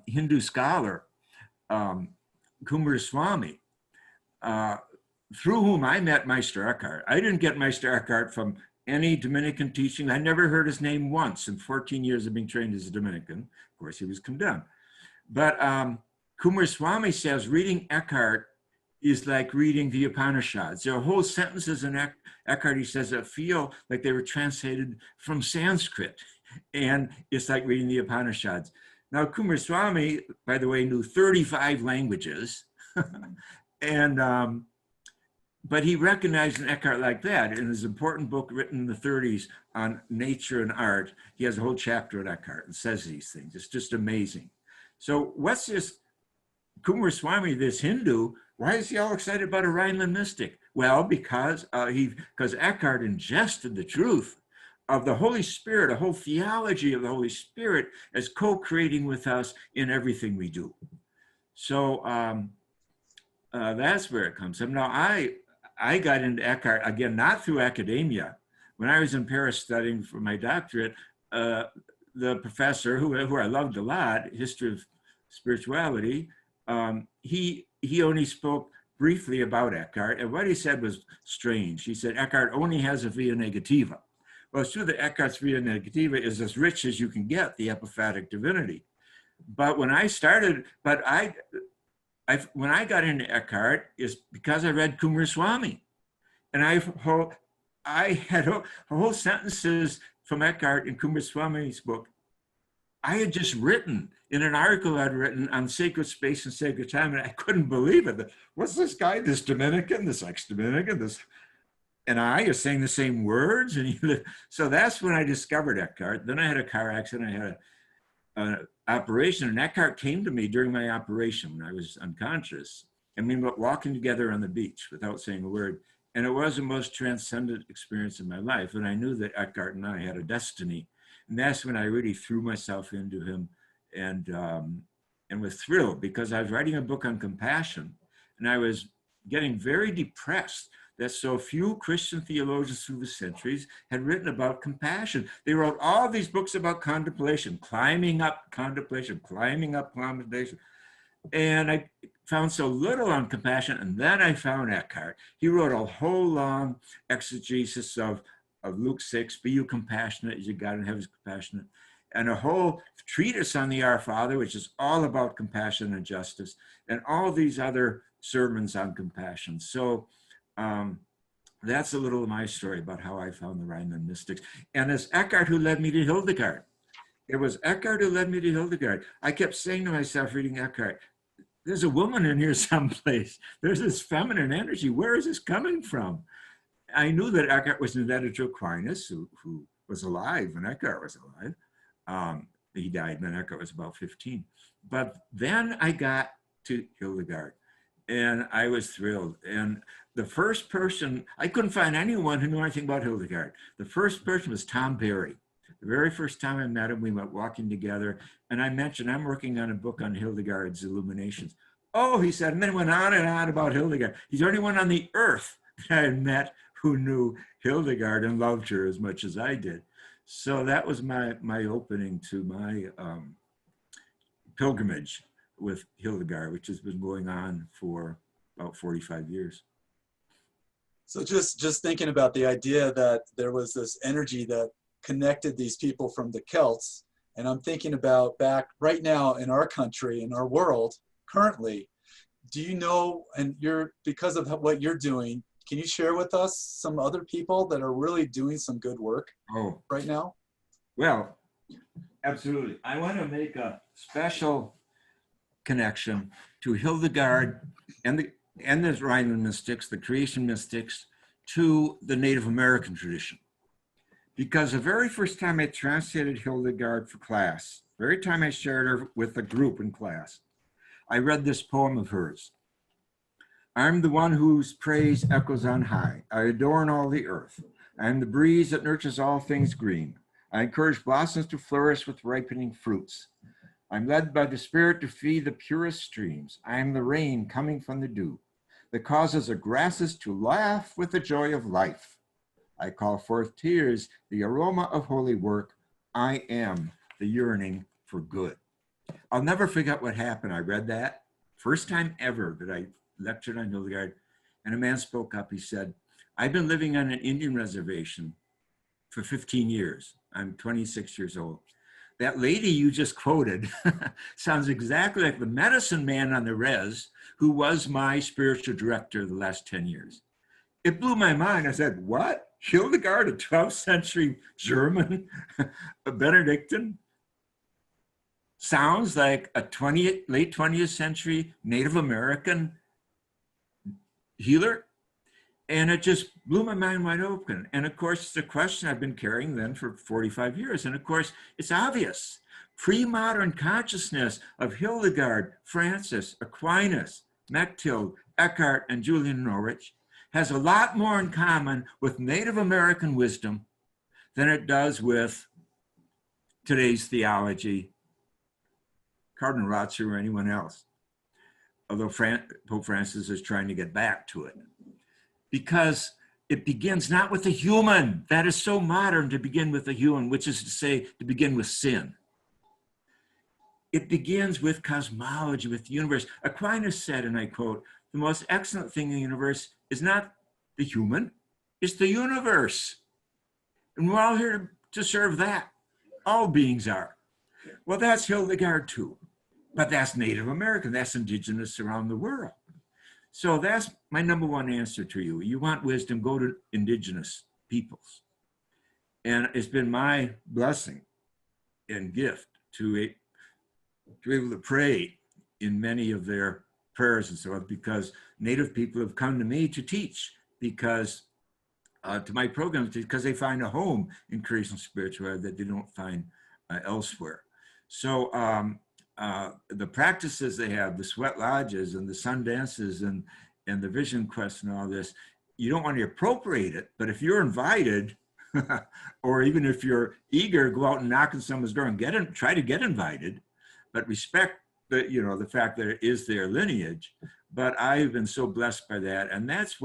Hindu scholar Coomaraswamy, through whom I met Meister Eckhart. I didn't get Meister Eckhart from any Dominican teaching. I never heard his name once in 14 years of being trained as a Dominican. Of course, he was condemned. But Coomaraswamy says reading Eckhart is like reading the Upanishads. There are whole sentences in Eckhart, he says, that feel like they were translated from Sanskrit. And it's like reading the Upanishads. Now, Coomaraswamy, by the way, knew 35 languages. And, but he recognized an Eckhart like that. In his important book written in the 30s on nature and art, he has a whole chapter on Eckhart and says these things. It's just amazing. So what's this Coomaraswamy, this Hindu, why is he all excited about a Rhineland mystic? Well, because Eckhart ingested the truth of the Holy Spirit, a whole theology of the Holy Spirit as co-creating with us in everything we do. So that's where it comes from. Now, I got into Eckhart, again, not through academia. When I was in Paris studying for my doctorate, the professor, who I loved a lot, history of spirituality, he only spoke briefly about Eckhart, and what he said was strange. He said, Eckhart only has a via negativa. Well, it's true that Eckhart's via negativa is as rich as you can get, the epiphatic divinity. But when I started, when I got into Eckhart, is because I read Coomaraswamy. And I had whole sentences from Eckhart in Coomaraswamy's book I had just written in an article I'd written on sacred space and sacred time, and I couldn't believe it. What's this guy, this Dominican, this ex-Dominican, this, and I are saying the same words? And so that's when I discovered Eckhart. Then I had a car accident, I had an operation, and Eckhart came to me during my operation when I was unconscious, and we were walking together on the beach without saying a word. And it was the most transcendent experience of my life. And I knew that Eckhart and I had a destiny. And that's when I really threw myself into him and was thrilled, because I was writing a book on compassion, and I was getting very depressed that so few Christian theologians through the centuries had written about compassion. They wrote all these books about contemplation, climbing up contemplation, climbing up contemplation. And I found so little on compassion, and then I found Eckhart. He wrote a whole long exegesis of Luke 6, be you compassionate as your God in heaven is compassionate, and a whole treatise on the Our Father, which is all about compassion and justice, and all these other sermons on compassion. So that's a little of my story about how I found the Rhineland mystics. And it's Eckhart who led me to Hildegard. It was Eckhart who led me to Hildegard. I kept saying to myself, reading Eckhart, there's a woman in here someplace. There's this feminine energy. Where is this coming from? I knew that Eckhart was an editor Aquinas, who was alive when Eckhart was alive. He died when Eckhart was about 15. But then I got to Hildegard, and I was thrilled. And the first person, I couldn't find anyone who knew anything about Hildegard. The first person was Tom Berry. The very first time I met him, we went walking together, and I mentioned, I'm working on a book on Hildegard's illuminations. Oh, he said, and then went on and on about Hildegard. He's the only one on the earth that I had met who knew Hildegard and loved her as much as I did. So that was my opening to my pilgrimage with Hildegard, which has been going on for about 45 years. So just thinking about the idea that there was this energy that connected these people from the Celts, and I'm thinking about back right now in our country, in our world currently, do you know, and because of what you're doing, can you share with us some other people that are really doing some good work right now? Well, absolutely. I want to make a special connection to Hildegard and the Rhineland mystics, the creation mystics, to the Native American tradition. Because the very first time I translated Hildegard for class, the very time I shared her with a group in class, I read this poem of hers. I'm the one whose praise echoes on high. I adorn all the earth. I am the breeze that nurtures all things green. I encourage blossoms to flourish with ripening fruits. I'm led by the Spirit to feed the purest streams. I am the rain coming from the dew that causes the grasses to laugh with the joy of life. I call forth tears, the aroma of holy work. I am the yearning for good. I'll never forget what happened. I read that first time ever that I lectured on Hildegard, and a man spoke up. He said, I've been living on an Indian reservation for 15 years. I'm 26 years old. That lady you just quoted sounds exactly like the medicine man on the res who was my spiritual director the last 10 years. It blew my mind. I said, what? Hildegard, a 12th century German, a Benedictine, sounds like a late 20th century Native American healer? And it just blew my mind wide open. And of course, it's a question I've been carrying then for 45 years. And of course, it's obvious. Pre-modern consciousness of Hildegard, Francis, Aquinas, Mechthild, Eckhart, and Julian Norwich has a lot more in common with Native American wisdom than it does with today's theology, Cardinal Ratzinger, or anyone else. Although Pope Francis is trying to get back to it. Because it begins not with the human. That is so modern, to begin with the human, which is to say, to begin with sin. It begins with cosmology, with the universe. Aquinas said, and I quote, the most excellent thing in the universe is not the human, it's the universe. And we're all here to serve that. All beings are. Well, that's Hildegard too. But that's Native American, that's indigenous around the world. So that's my number one answer to you. You want wisdom, go to indigenous peoples. And it's been my blessing and gift to be able to pray in many of their prayers and so on, because Native people have come to me to teach, because to my programs, because they find a home in creation spirituality that they don't find elsewhere. So the practices they have, the sweat lodges and the sun dances and the vision quest and all this, you don't want to appropriate it, but if you're invited, or even if you're eager, go out and knock on someone's door and try to get invited, but respect the fact that it is their lineage. But I've been so blessed by that, and that's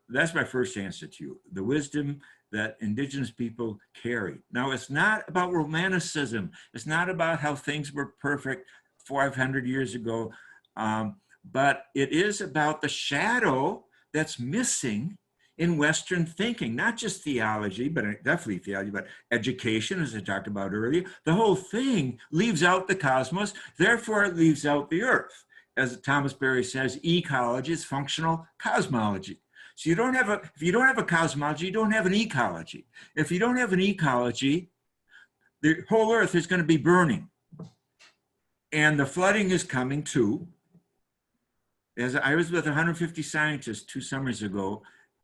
that's my first answer to you, the wisdom that indigenous people carry. Now, it's not about romanticism. It's not about how things were perfect 500 years ago, but it is about the shadow that's missing in Western thinking, not just theology, but definitely theology, but education, as I talked about earlier. The whole thing leaves out the cosmos, therefore it leaves out the earth. As Thomas Berry says, ecology is functional cosmology. So if you don't have a cosmology, you don't have an ecology. If you don't have an ecology, the whole earth is going to be burning. And the flooding is coming too. As I was with 150 scientists 2 summers ago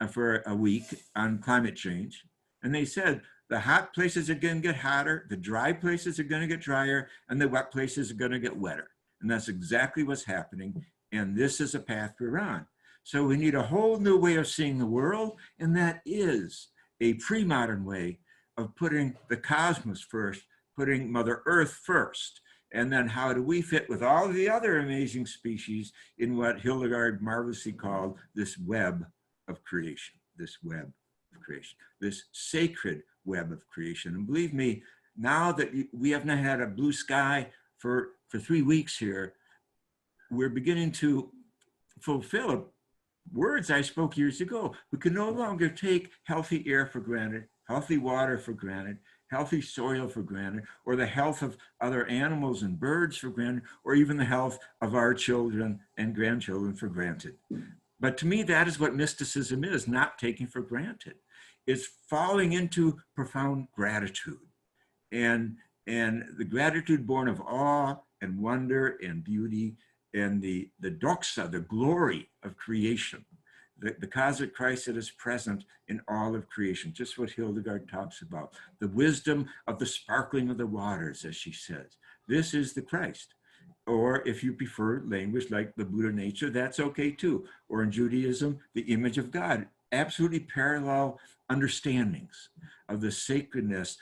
for a week on climate change, and they said the hot places are going to get hotter, the dry places are going to get drier, and the wet places are going to get wetter. And that's exactly what's happening. And this is a path we're on. So we need a whole new way of seeing the world, and that is a pre-modern way of putting the cosmos first, putting Mother Earth first. And then how do we fit with all the other amazing species in what Hildegard marvelously called this web of creation, this sacred web of creation. And believe me, now that we have not had a blue sky for 3 weeks here, we're beginning to fulfill words I spoke years ago. We can no longer take healthy air for granted, healthy water for granted, healthy soil for granted, or the health of other animals and birds for granted, or even the health of our children and grandchildren for granted. But to me, that is what mysticism is, not taking for granted. It's falling into profound gratitude. And the gratitude born of awe and wonder and beauty and the doxa, the glory of creation, the cosmic Christ that is present in all of creation, just what Hildegard talks about, the wisdom of the sparkling of the waters, as she says. This is the Christ. Or if you prefer language like the Buddha nature, that's okay too. Or in Judaism, the image of God. Absolutely parallel understandings of the sacredness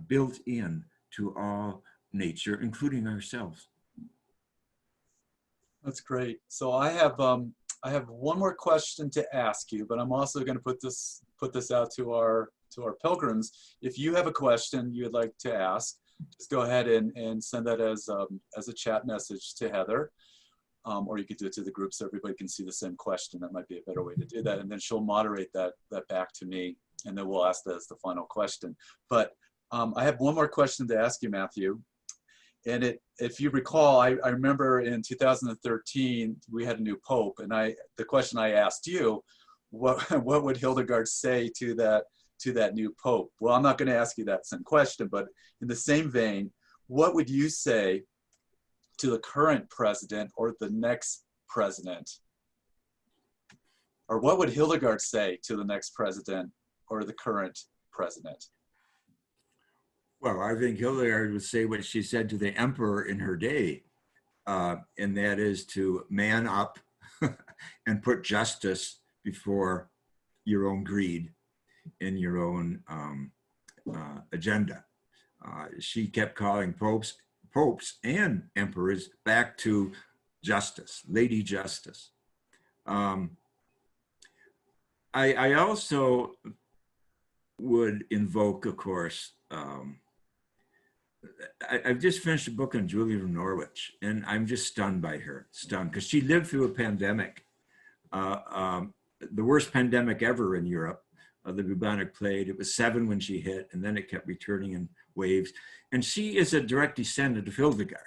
built in to all nature, including ourselves. That's great. So I have one more question to ask you, but I'm also going to put this out to our pilgrims. If you have a question you'd like to ask, just go ahead and send that as a chat message to Heather. or you could do it to the group so everybody can see the same question. That might be a better way to do that. And then she'll moderate that back to me, and then we'll ask that as the final question. But I have one more question to ask you, Matthew. And if you recall, I remember in 2013, we had a new Pope, and the question I asked you, what would Hildegard say to that new Pope? Well, I'm not going to ask you that same question, but in the same vein, what would you say to the current president or the next president? Or what would Hildegard say to the next president or the current president? Well, I think Hildegard would say what she said to the emperor in her day, and that is to man up and put justice before your own greed and your own agenda. She kept calling popes and emperors back to justice, Lady Justice. I also would invoke, of course, I've just finished a book on Julian of Norwich, and I'm just stunned by her, because she lived through a pandemic, the worst pandemic ever in Europe, the bubonic plague. It was 7 when she hit, and then it kept returning in waves. And she is a direct descendant of Hildegard.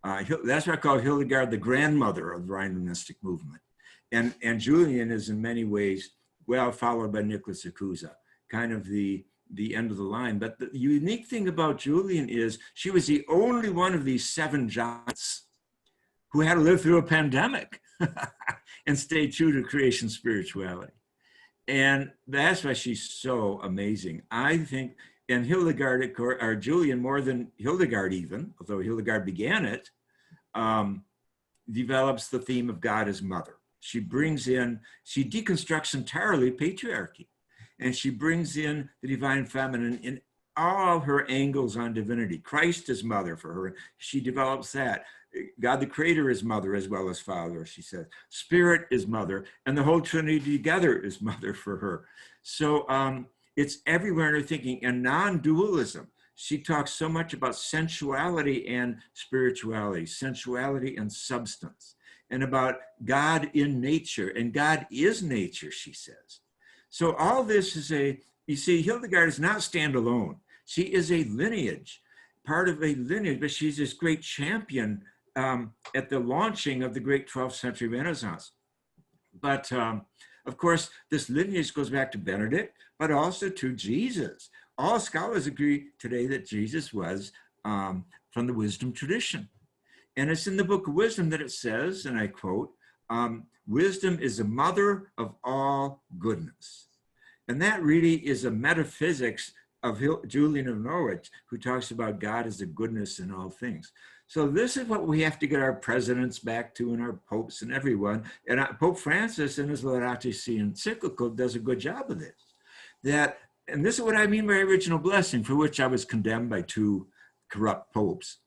That's why I call Hildegard the grandmother of the Rhine mystic movement. And Julian is in many ways, well, followed by Nicholas of Cusa, kind of the end of the line. But the unique thing about Julian is she was the only one of these 7 giants who had to live through a pandemic and stay true to creation spirituality. And that's why she's so amazing. I think, and Hildegard, or Julian, more than Hildegard even, although Hildegard began it, develops the theme of God as mother. She deconstructs entirely patriarchy. And she brings in the divine feminine in all her angles on divinity. Christ is mother for her. She develops that. God the creator is mother as well as father, she says. Spirit is mother, and the whole Trinity together is mother for her. So it's everywhere in her thinking. And non-dualism, she talks so much about sensuality and spirituality, sensuality and substance, and about God in nature. And God is nature, she says. So all this is you see, Hildegard is not standalone. She is a lineage, part of a lineage, but she's this great champion at the launching of the great 12th century Renaissance. But of course, this lineage goes back to Benedict, but also to Jesus. All scholars agree today that Jesus was from the wisdom tradition. And it's in the book of Wisdom that it says, and I quote, wisdom is the mother of all goodness. And that really is a metaphysics of Julian of Norwich, who talks about God as a goodness in all things. So this is what we have to get our presidents back to, and our popes and everyone. And Pope Francis in his Laudato Si encyclical does a good job of this. And this is what I mean by original blessing, for which I was condemned by 2 corrupt popes,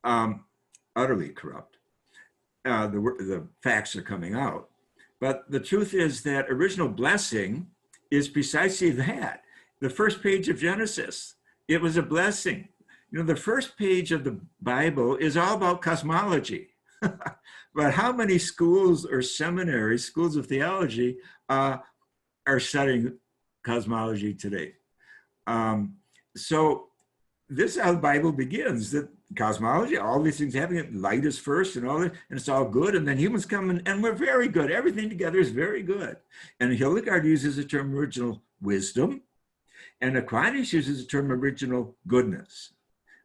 utterly corrupt. The facts are coming out. But the truth is that original blessing is precisely that. The first page of Genesis, it was a blessing. You know, the first page of the Bible is all about cosmology. But how many schools or seminaries, schools of theology, are studying cosmology today? So this is how the Bible begins, that cosmology, all these things happening, light is first and all that, and it's all good, and then humans come in, and we're very good. Everything together is very good. And Hildegard uses the term original wisdom, and Aquinas uses the term original goodness.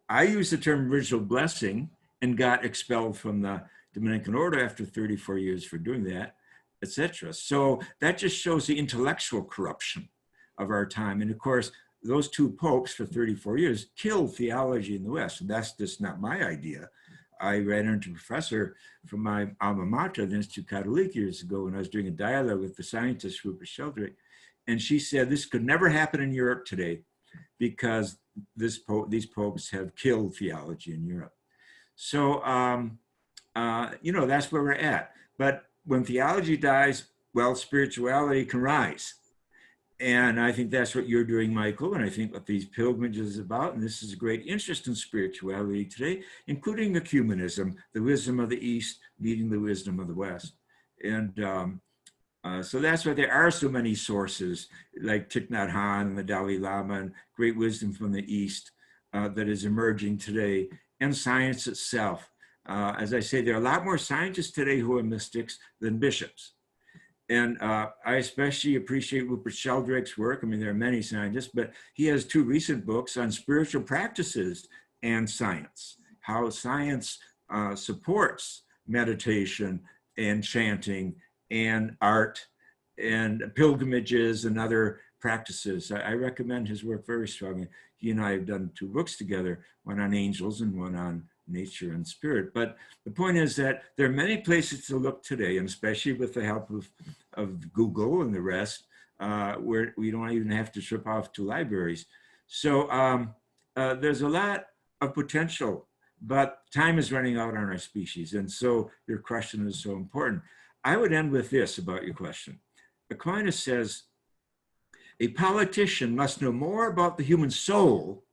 I use the term original blessing and got expelled from the Dominican order after 34 years for doing that, etc. So that just shows the intellectual corruption of our time. And of course, those 2 popes for 34 years killed theology in the West. And that's just not my idea. I ran into a professor from my alma mater, the Institut Catholique, years ago when I was doing a dialogue with the scientist Rupert Sheldrake. And she said, this could never happen in Europe today because these popes have killed theology in Europe. So, you know, that's where we're at. But when theology dies, well, spirituality can rise. And I think that's what you're doing, Michael, and I think what these pilgrimages is about, and this is a great interest in spirituality today, including ecumenism, the wisdom of the East meeting the wisdom of the West. And so that's why there are so many sources like Thich Nhat Hanh and the Dalai Lama and great wisdom from the East that is emerging today, and science itself. As I say, there are a lot more scientists today who are mystics than bishops. And I especially appreciate Rupert Sheldrake's work. I mean, there are many scientists, but he has 2 recent books on spiritual practices and science, how science supports meditation and chanting and art and pilgrimages and other practices. I recommend his work very strongly. He and I have done 2 books together, one on angels and one on nature and spirit. But the point is that there are many places to look today, and especially with the help of Google and the rest, where we don't even have to trip off to libraries. So there's a lot of potential, but time is running out on our species. And so your question is so important. I would end with this about your question. Aquinas says, a politician must know more about the human soul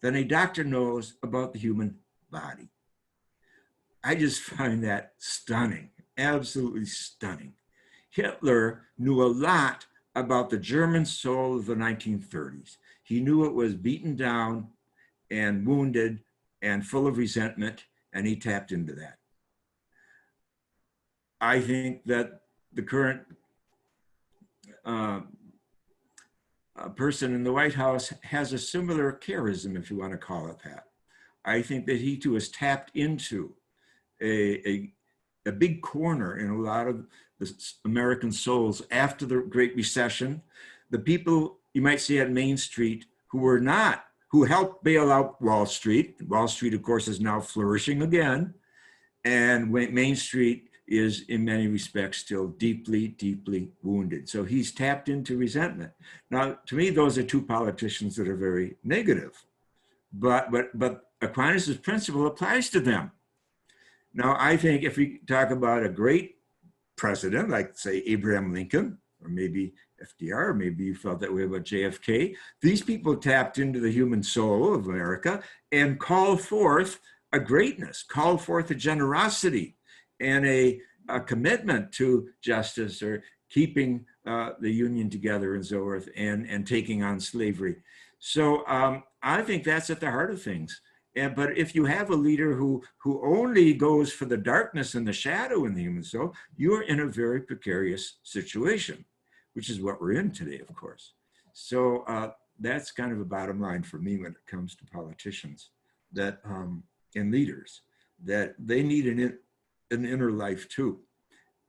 than a doctor knows about the human body. I just find that stunning, absolutely stunning. Hitler knew a lot about the German soul of the 1930s. He knew it was beaten down and wounded and full of resentment, and he tapped into that. I think that the current person in the White House has a similar charism, if you want to call it that. I think that he too has tapped into a big corner in a lot of the American souls after the Great Recession. The people you might see at Main Street who helped bail out Wall Street. Wall Street, of course, is now flourishing again. And Main Street is in many respects still deeply, deeply wounded. So he's tapped into resentment. Now, to me, those are 2 politicians that are very negative. But Aquinas' principle applies to them. Now, I think if we talk about a great president, like say Abraham Lincoln, or maybe FDR, or maybe you felt that way about JFK, these people tapped into the human soul of America and called forth a greatness, called forth a generosity and a commitment to justice or keeping the Union together and so forth, and taking on slavery. So I think that's at the heart of things. But if you have a leader who only goes for the darkness and the shadow in the human soul, you're in a very precarious situation, which is what we're in today, of course. So that's kind of a bottom line for me when it comes to politicians that and leaders, that they need an inner life too.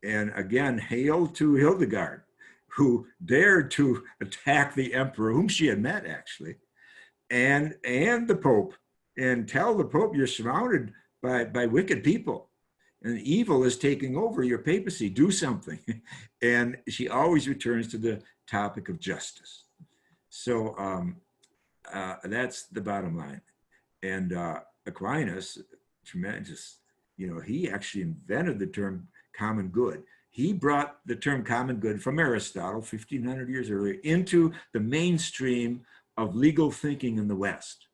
And again, hail to Hildegard, who dared to attack the emperor, whom she had met actually, and the Pope, and tell the Pope, you're surrounded by wicked people and evil is taking over your papacy, do something. And she always returns to the topic of justice. So that's the bottom line. And Aquinas, tremendous, he actually invented the term common good. He brought the term common good from Aristotle 1,500 years earlier into the mainstream of legal thinking in the West.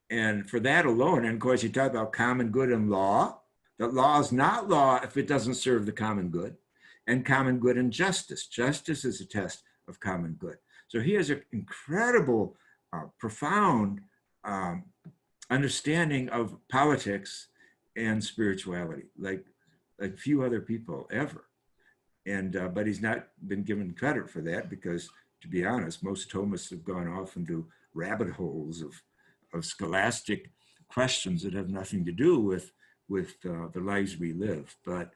And for that alone, and of course you talk about common good and law, that law is not law if it doesn't serve the common good, and common good and justice. Justice is a test of common good. So he has an incredible, profound understanding of politics and spirituality, like few other people ever. And but he's not been given credit for that because, to be honest, most Thomists have gone off into rabbit holes of scholastic questions that have nothing to do with the lives we live. But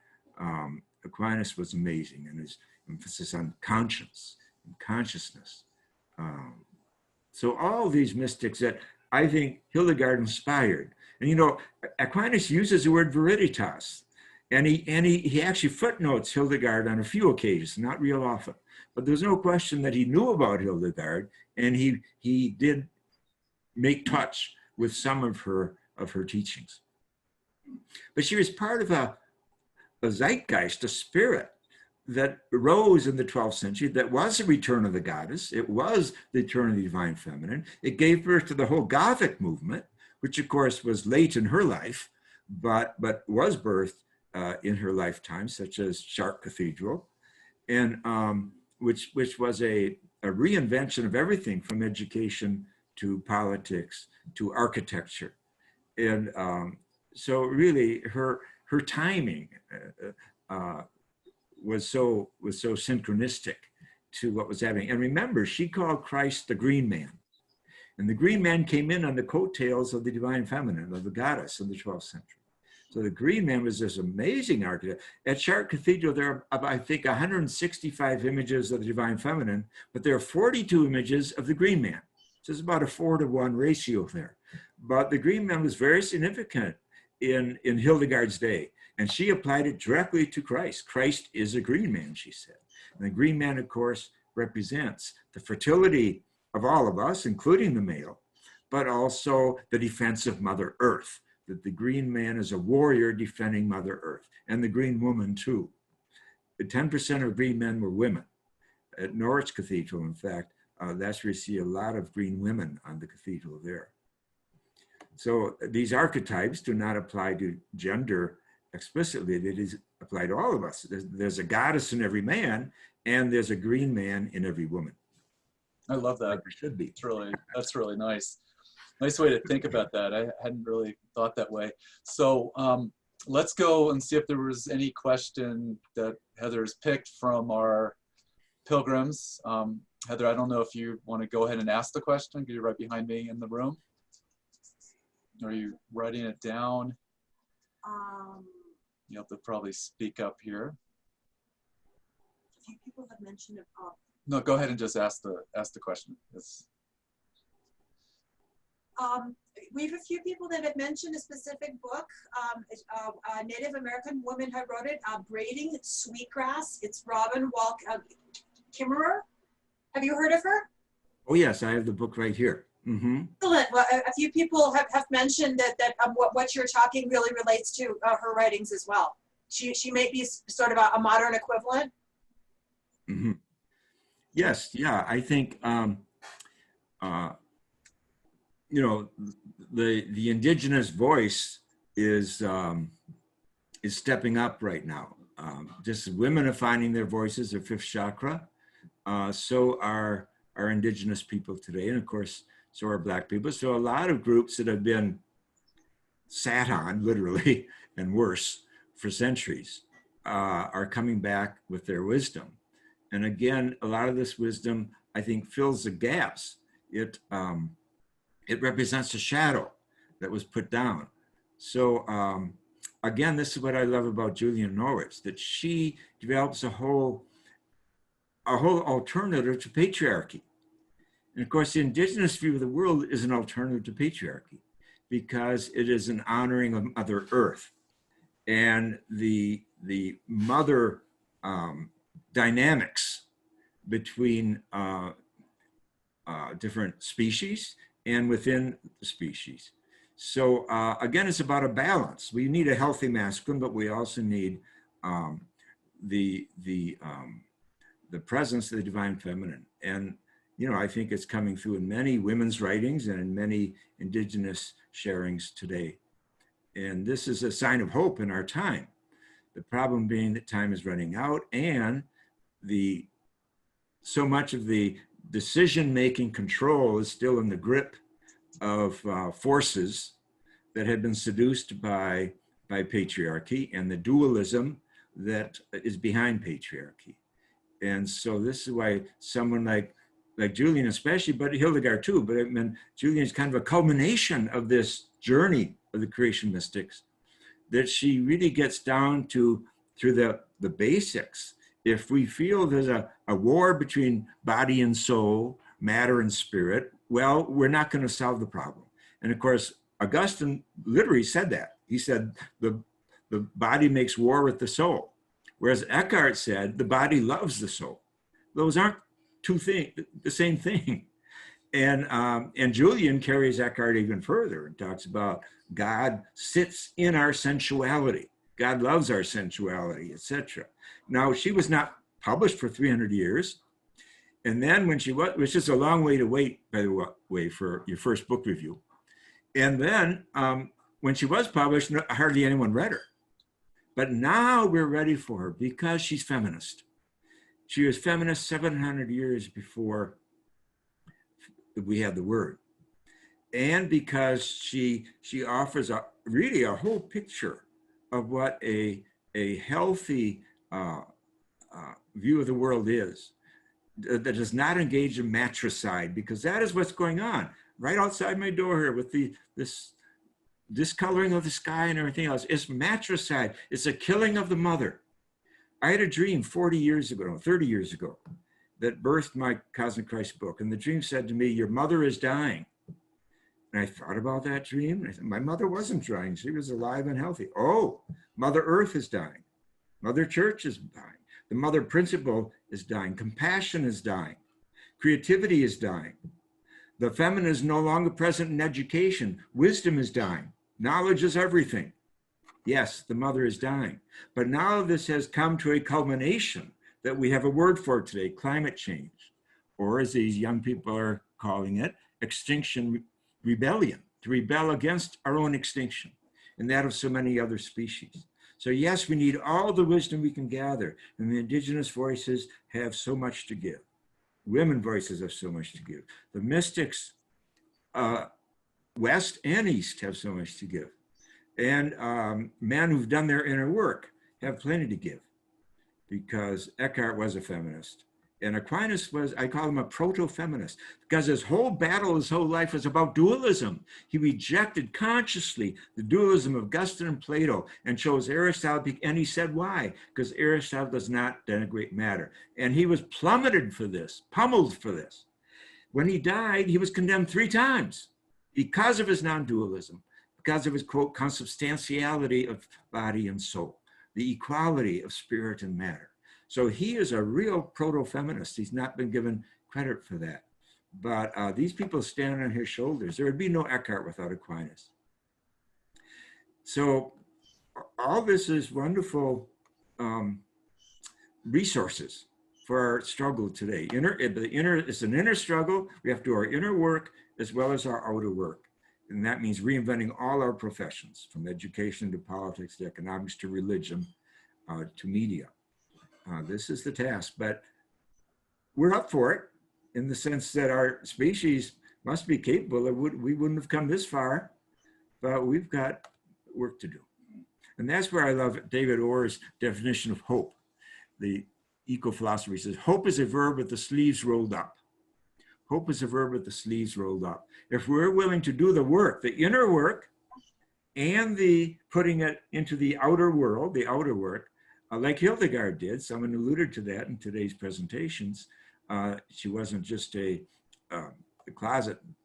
Aquinas was amazing, and his emphasis on conscience and consciousness. So all these mystics that I think Hildegard inspired. And Aquinas uses the word veritas, and he actually footnotes Hildegard on a few occasions, not real often. But there's no question that he knew about Hildegard, and he did make touch with some of her teachings. But she was part of a zeitgeist, a spirit that arose in the 12th century that was a return of the goddess. It was the return of the divine feminine. It gave birth to the whole Gothic movement, which of course was late in her life, but was birthed in her lifetime, such as Chartres Cathedral, and which was a reinvention of everything from education to politics to architecture. And so really her timing was so synchronistic to what was happening. And remember, she called Christ the Green Man. And the Green Man came in on the coattails of the divine feminine, of the goddess in the 12th century. So the Green Man was this amazing architect. At Chartres Cathedral, there are, I think, 165 images of the divine feminine, but there are 42 images of the Green Man. So it's about a 4-to-1 ratio there. But the Green Man was very significant in Hildegard's day. And she applied it directly to Christ. Christ is a green man, she said. And the green man, of course, represents the fertility of all of us, including the male, but also the defense of Mother Earth, that the green man is a warrior defending Mother Earth, and the green woman too. 10% of green men were women. At Norwich Cathedral, in fact, that's where you see a lot of green women on the cathedral there. So these archetypes do not apply to gender explicitly. It is applied to all of us. There's a goddess in every man, and there's a green man in every woman. I love that. Like there should be. That's really nice. Nice way to think about that. I hadn't really thought that way. So let's go and see if there was any question that Heather's picked from our pilgrims. Heather, I don't know if you want to go ahead and ask the question, because you're right behind me in the room. Are you writing it down? You have to probably speak up here. A few people have mentioned it. No, go ahead and just ask the question. We have a few people that have mentioned a specific book. A Native American woman who wrote it, Braiding Sweetgrass. It's Robin Kimmerer. Have you heard of her? Oh yes, I have the book right here. Mm-hmm. Excellent. Well, a few people have mentioned that what you're talking really relates to her writings as well. She may be sort of a modern equivalent. Mm-hmm. Yes, yeah, I think you know, the indigenous voice is stepping up right now. Just as women are finding their voices, their fifth chakra, so are indigenous people today, and of course, so are Black people. So a lot of groups that have been sat on, literally, and worse, for centuries, are coming back with their wisdom. And again, a lot of this wisdom, I think, fills the gaps. It represents a shadow that was put down. So again, this is what I love about Julian Norwich, that she develops a whole alternative to patriarchy. And of course, the indigenous view of the world is an alternative to patriarchy, because it is an honoring of Mother Earth and the mother dynamics between different species and within the species. So again, it's about a balance. We need a healthy masculine, but we also need the presence of the divine feminine. And you know, I think it's coming through in many women's writings and in many indigenous sharings today. And this is a sign of hope in our time. The problem being that time is running out, and so much of the decision-making control is still in the grip of forces that have been seduced by patriarchy and the dualism that is behind patriarchy. And so this is why someone like Julian especially, but Hildegard too, but I mean, Julian is kind of a culmination of this journey of the creation mystics, that she really gets down to through the basics. If we feel there's a war between body and soul, matter and spirit, well, we're not going to solve the problem. And of course, Augustine literally said that. He said the body makes war with the soul, whereas Eckhart said the body loves the soul. Those aren't the same thing. And Julian carries Eckhart even further and talks about God sits in our sensuality. God loves our sensuality, etc. Now, she was not published for 300 years. And then when she was, which is a long way to wait, by the way, for your first book review. And then when she was published, hardly anyone read her. But now we're ready for her because she's feminist. She was feminist 700 years before we had the word. And because she offers really a whole picture of what a healthy view of the world is, that does not engage in matricide, because that is what's going on right outside my door here with this discoloring of the sky and everything else. It's matricide. It's a killing of the mother. I had a dream 30 years ago, that birthed my Cosmic Christ book. And the dream said to me, your mother is dying. And I thought about that dream. And I said, my mother wasn't dying. She was alive and healthy. Oh, Mother Earth is dying. Mother Church is dying. The Mother Principle is dying. Compassion is dying. Creativity is dying. The feminine is no longer present in education. Wisdom is dying. Knowledge is everything. Yes, the mother is dying. But now this has come to a culmination that we have a word for today, climate change, or as these young people are calling it, extinction rebellion, to rebel against our own extinction and that of so many other species. So yes, we need all the wisdom we can gather, and the indigenous voices have so much to give. Women voices have so much to give. The mystics, West and East, have so much to give. And men who've done their inner work have plenty to give, because Eckhart was a feminist. And Aquinas was, I call him a proto-feminist, because his whole battle, his whole life was about dualism. He rejected consciously the dualism of Augustine and Plato and chose Aristotle, and he said why? Because Aristotle does not denigrate matter. And he was plummeted for this, pummeled for this. When he died, he was condemned 3 times because of his non-dualism, because of his, quote, consubstantiality of body and soul, the equality of spirit and matter. So he is a real proto-feminist. He's not been given credit for that. But these people stand on his shoulders. There would be no Eckhart without Aquinas. So all this is wonderful resources for our struggle today. It's an inner struggle. We have to do our inner work as well as our outer work. And that means reinventing all our professions, from education to politics to economics to religion to media. This is the task, but we're up for it in the sense that our species must be capable. We wouldn't have come this far, but we've got work to do. And that's where I love David Orr's definition of hope. The eco-philosopher says, hope is a verb with the sleeves rolled up. Hope is a verb with the sleeves rolled up. If we're willing to do the work, the inner work, and the putting it into the outer world, the outer work, like Hildegard did, someone alluded to that in today's presentations. She wasn't just a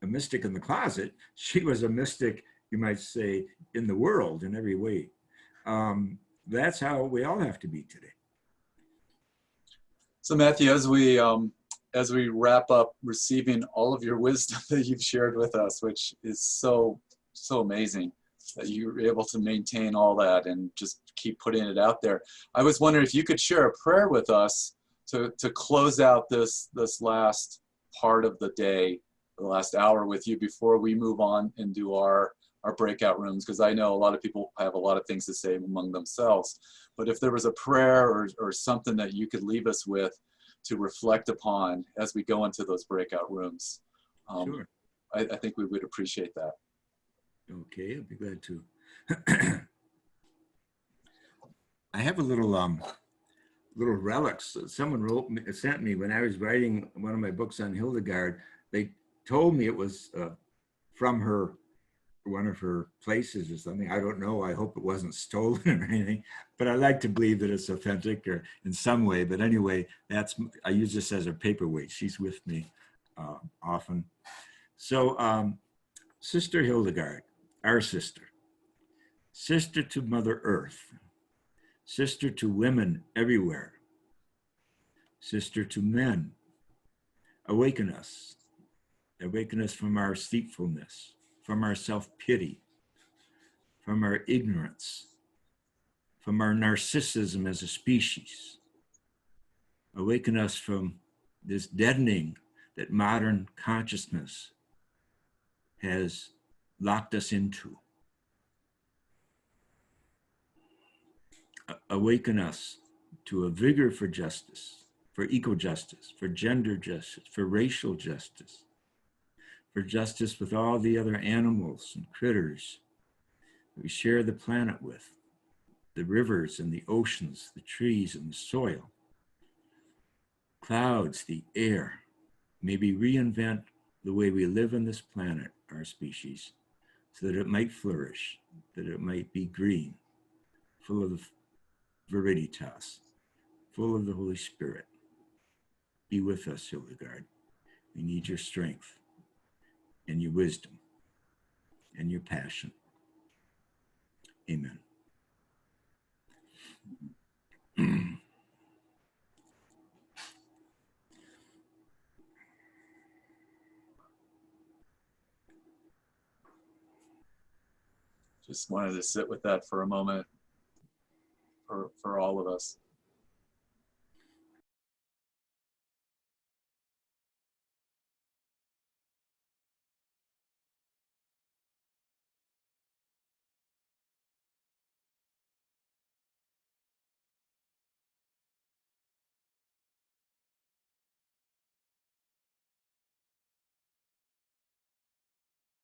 mystic in the closet. She was a mystic, you might say, in the world in every way. That's how we all have to be today. So Matthew, as we wrap up receiving all of your wisdom that you've shared with us, which is so amazing, that you're able to maintain all that and just keep putting it out there. I was wondering if you could share a prayer with us to close out this last part of the day, the last hour with you before we move on and do our breakout rooms, because I know a lot of people have a lot of things to say among themselves. But if there was a prayer or something that you could leave us with to reflect upon as we go into those breakout rooms, sure. I think we would appreciate that. Okay, I'll be glad to. I have a little relics that someone sent me when I was writing one of my books on Hildegard. They told me it was from one of her places or something. I don't know. I hope it wasn't stolen or anything, but I like to believe that it's authentic or in some way. But anyway, I use this as a paperweight. She's with me often. So Sister Hildegard, our sister to Mother Earth, sister to women everywhere, sister to men, awaken us from our deceitfulness, from our self-pity, from our ignorance, from our narcissism as a species. Awaken us from this deadening that modern consciousness has locked us into. Awaken us to a vigor for justice, for equal justice, for gender justice, for racial justice, for justice with all the other animals and critters that we share the planet with, the rivers and the oceans, the trees and the soil, clouds, the air. Maybe reinvent the way we live on this planet, our species, so that it might flourish, that it might be green, full of viriditas, full of the Holy Spirit. Be with us, Hildegard. We need your strength and your wisdom and your passion. Amen. Just wanted to sit with that for a moment for all of us.